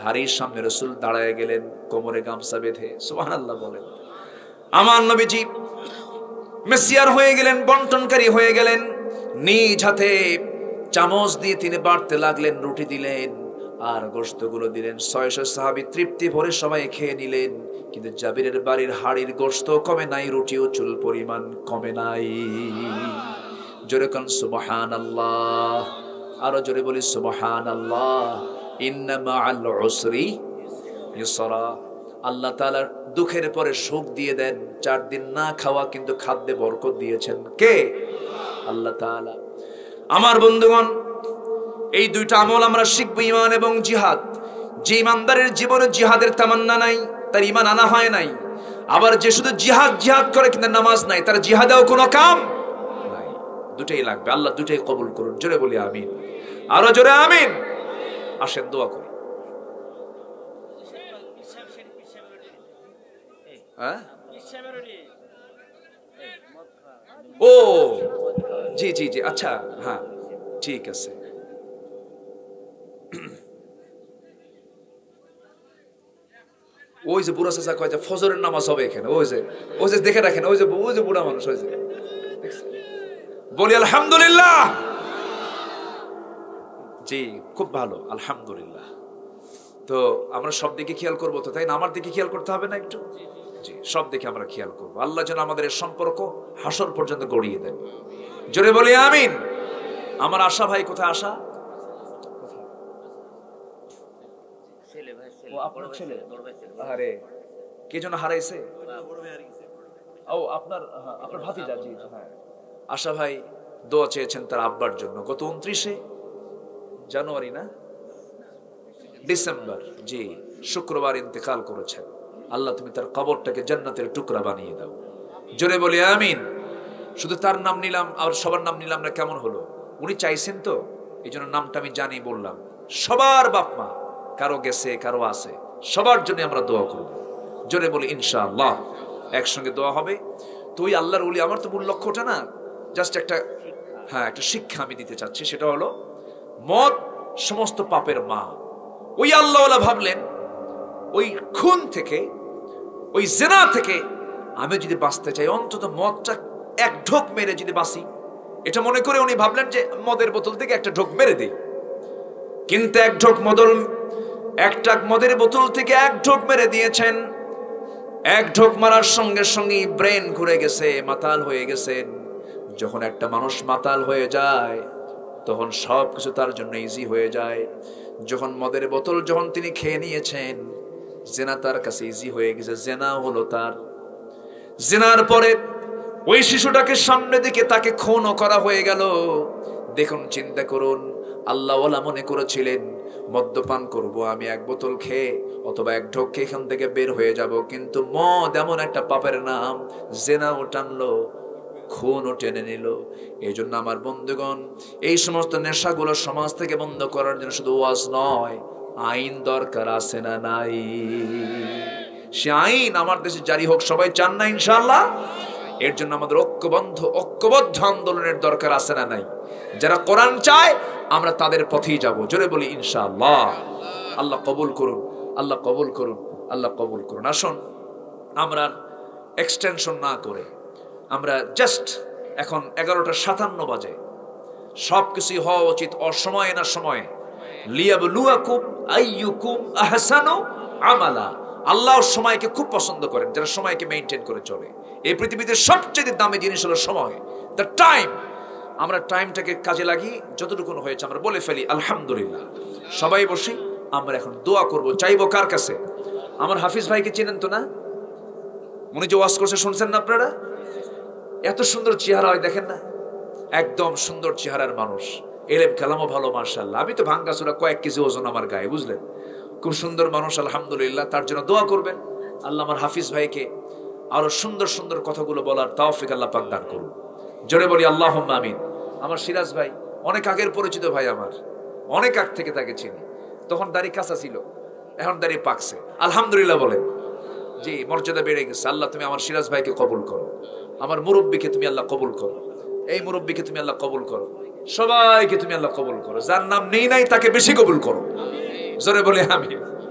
হাড়ির সামনে রাসূল দাঁড়ায় গেলেন, কোমরে গামছা বেঁধে। সুবহানাল্লাহ বলেন। আমার নবীজি মেসিয়ার হয়ে গেলেন, বন্টনকারী হয়ে গেলেন। নিজ হাতে চামচ দিয়ে তিনি বাড়তে লাগলেন, রুটি দিলেন আর গোশতগুলো দিলেন। 600 সাহাবী তৃপ্তি ভরে সবাই খেয়ে নিলেন। কিন্তু জাবিরের বাড়ির হাড়ির গোশত কমে নাই, রুটিও চুল পরিমাণ কমে নাই। জোরে কোন সুবহানাল্লাহ, আরো জোরে বলি সুবহানাল্লাহ। ইন্না মাআল উসরি ইউসরা। আল্লাহ তাআলা দুঃখের পরে সুখ দিয়ে দেন। 4 দিন না খাওয়া কিন্তু খাদ্যে বরকত দিয়েছেন কে? আল্লাহ তাআলা। আমার বন্ধুগণ, এই দুইটা আমল আমরা শিখব, ঈমান এবং জিহাদ। যে ঈমানদারের জীবনে জিহাদের তামান্না নাই, তার ঈমান আনা হয় নাই। আবার যে শুধু জিহাদ জিহাদ করে কিন্তু নামাজ নাই, তার জিহাদেও কোনো কাম নাই। দুটাই লাগবে। আল্লাহ দুটাই কবুল করুন। জোরে বলি আমিন, আরো জোরে আমিন। আসেন দোয়া করি। হ্যাঁ, ও জি জি জি, আচ্ছা, হ্যাঁ ঠিক আছে। ওই যে বুড়া চাচা কয় যে ফজরের নামাজ হবে এখানে, ওই যে দেখে রাখেন, ওই যে বুড়া মানুষ, ওই যে বলি আলহামদুলিল্লাহ। জি, খুব ভালো, আলহামদুলিল্লাহ। তো আমরা সব দিকে খেয়াল করবো তো, তাই না? আমার দিকে খেয়াল করতে হবে না একটু? জি, সব দিকে আমরা খেয়াল করবো। আল্লাহ যেন আমাদের এই সম্পর্ক হাসর পর্যন্ত গড়িয়ে দেন। জোরে বলি আমিন। আমার আশা ভাই কোথায়? আশা আরে কে যেন হারাইছে? ও আপনার ভাতিজা। জি হ্যাঁ, আশা ভাই দোয়া চেয়েছেন তার আব্বার জন্য। গত 29শে জানুয়ারি না ডিসেম্বর, জি, শুক্রবার ইন্তেকাল করেছেন। আল্লাহ তুমি তার কবরটাকে জান্নাতের টুকরা বানিয়ে দাও। জোরে বলি আমিন। শুধু তার নাম নিলাম, আর সবার নাম নিলাম না, কেমন হলো? উনি চাইছেন তো, এই জন্য নামটা আমি জানি বললাম। সবার বাপ মা, কারো গেছে কারো আছে, সবার জন্য আমরা দোয়া করব। জোরে বলি ইনশাআল্লাহ। একসঙ্গে দোয়া হবে। তো ওই আল্লাহর ওলি, আমার তো মূল লক্ষ্যটা না, জাস্ট একটা শিক্ষা আমি দিতে চাচ্ছি। সেটা হলো মদ সমস্ত পাপের মা। ওই আল্লাহওয়ালা ভাবলেন ওই খুন থেকে, ওই জিনা থেকে আমি যদি বাঁচতে চাই, অন্তত মদটা এক ঢোক মেরে যদি বাঁচি, এটা মনে করে উনি ভাবলেন যে মদের বোতল থেকে একটা ঢোক মেরে দেই। কিন্তু একটা মদের বোতল থেকে এক ঢোক মেরে দিয়েছেন। এক ঢোক মারার সঙ্গে সঙ্গে ব্রেন ঘুরে গেছে, মাতাল হয়ে গেছেন। যখন একটা মানুষ মাতাল হয়ে যায়, তখন সবকিছু তার জন্য ইজি হয়ে যায়। যখন মদের বোতল যখন তিনি খেয়ে নিয়েছেন, জেনা তার কাছে ইজি হয়ে গেছে। জেনা হলো তার। জেনার পরে ওই শিশুটাকে সামনে দিকে তাকে খুনও করা হয়ে গেল। দেখুন, চিন্তা করুন, আল্লাহওয়ালা মনে করেছিলেন মদ্যপান করব আমি, এক বোতল খেয়ে অথবা এক ঢোক খেয়ে এখান থেকে বের হয়ে যাব। কিন্তু মদ এমন একটা পাপের নাম, জেনাও টানলো, খুনও টেনে নিল। এই জন্য আমার বন্ধুগণ, এই সমস্ত নেশাগুলো সমাজ থেকে বন্ধ করার জন্য শুধু ওয়াজ নয়, আইন দরকার আছে না নাই? সে আইন আমার দেশে জারি হোক, সবাই চান না ইনশাআল্লাহ? এর জন্য আমাদের ঐক্যবদ্ধ আন্দোলনের দরকার আছে না নাই? যারা কোরআন চায় আমরা তাদের পথেই যাব। জোরে বলি ইনশাআল্লাহ। আল্লাহ কবুল করুন, আল্লাহ কবুল করুন, আল্লাহ কবুল করুন। আসুন আমরা এক্সটেনশন না করে, আমরা জাস্ট এখন 11:57 বাজে, সবকিছু হওয়া উচিত অসময়ে না সময়ে। লিয়াবলুয়াকুম আইয়ুকুম আহসানু আমালা। আল্লাহ সময়কে খুব পছন্দ করেন যারা সময়কে মেইনটেইন করে চলে। এই পৃথিবীতে সবচেয়ে দামি জিনিস হলো সময়, দ্য টাইম। আমরা টাইমটাকে কাজে লাগিয়ে যতটুকু হয়েছে আমরা বলে ফেলি আলহামদুলিল্লাহ। সবাই বসি, আমরা এখন দোয়া করব। চাইবো কার কাছে? আমার হাফিজ ভাইকে চেনেন তো না? উনি যে ওয়াজ করছে শুনছেন না আপনারা? এত সুন্দর চেহারা হয়, দেখেন না? একদম সুন্দর চেহারার মানুষ, এলেম কালামও ভালো, মাশাআল্লাহ। আমি তো ভাঙ্গাচোরা কয়েক কেজি ওজন আমার গায়ে, বুঝলেন? খুব সুন্দর মানুষ আলহামদুলিল্লাহ, তার জন্য দোয়া করবেন। আল্লাহ আমার হাফিজ ভাইকে আরো সুন্দর সুন্দর কথাগুলো বলার তৌফিক আল্লাহ পাক দান করুন। জোরে বলি আল্লাহুম্মা আমিন। আমার সিরাজ ভাই অনেক আগের পরিচিত ভাই, আমার অনেক আগ থেকে তাকে চিনি। তখন দাড়ি কাঁচা ছিল, এখন দাড়ি পাকছে আলহামদুলিল্লাহ। বলেন জি, মর্যাদা বেড়ে গেছে। আল্লাহ তুমি আমার সিরাজ ভাইকে কবুল করো, আমার মুরব্বীকে তুমি আল্লাহ কবুল করো, এই মুরব্বীকে তুমি আল্লাহ কবুল করো, সবাইকে তুমি আল্লাহ কবুল করো। যার নাম নেই নাই তাকে বেশি কবুল করো। জোরে বলি আমিন।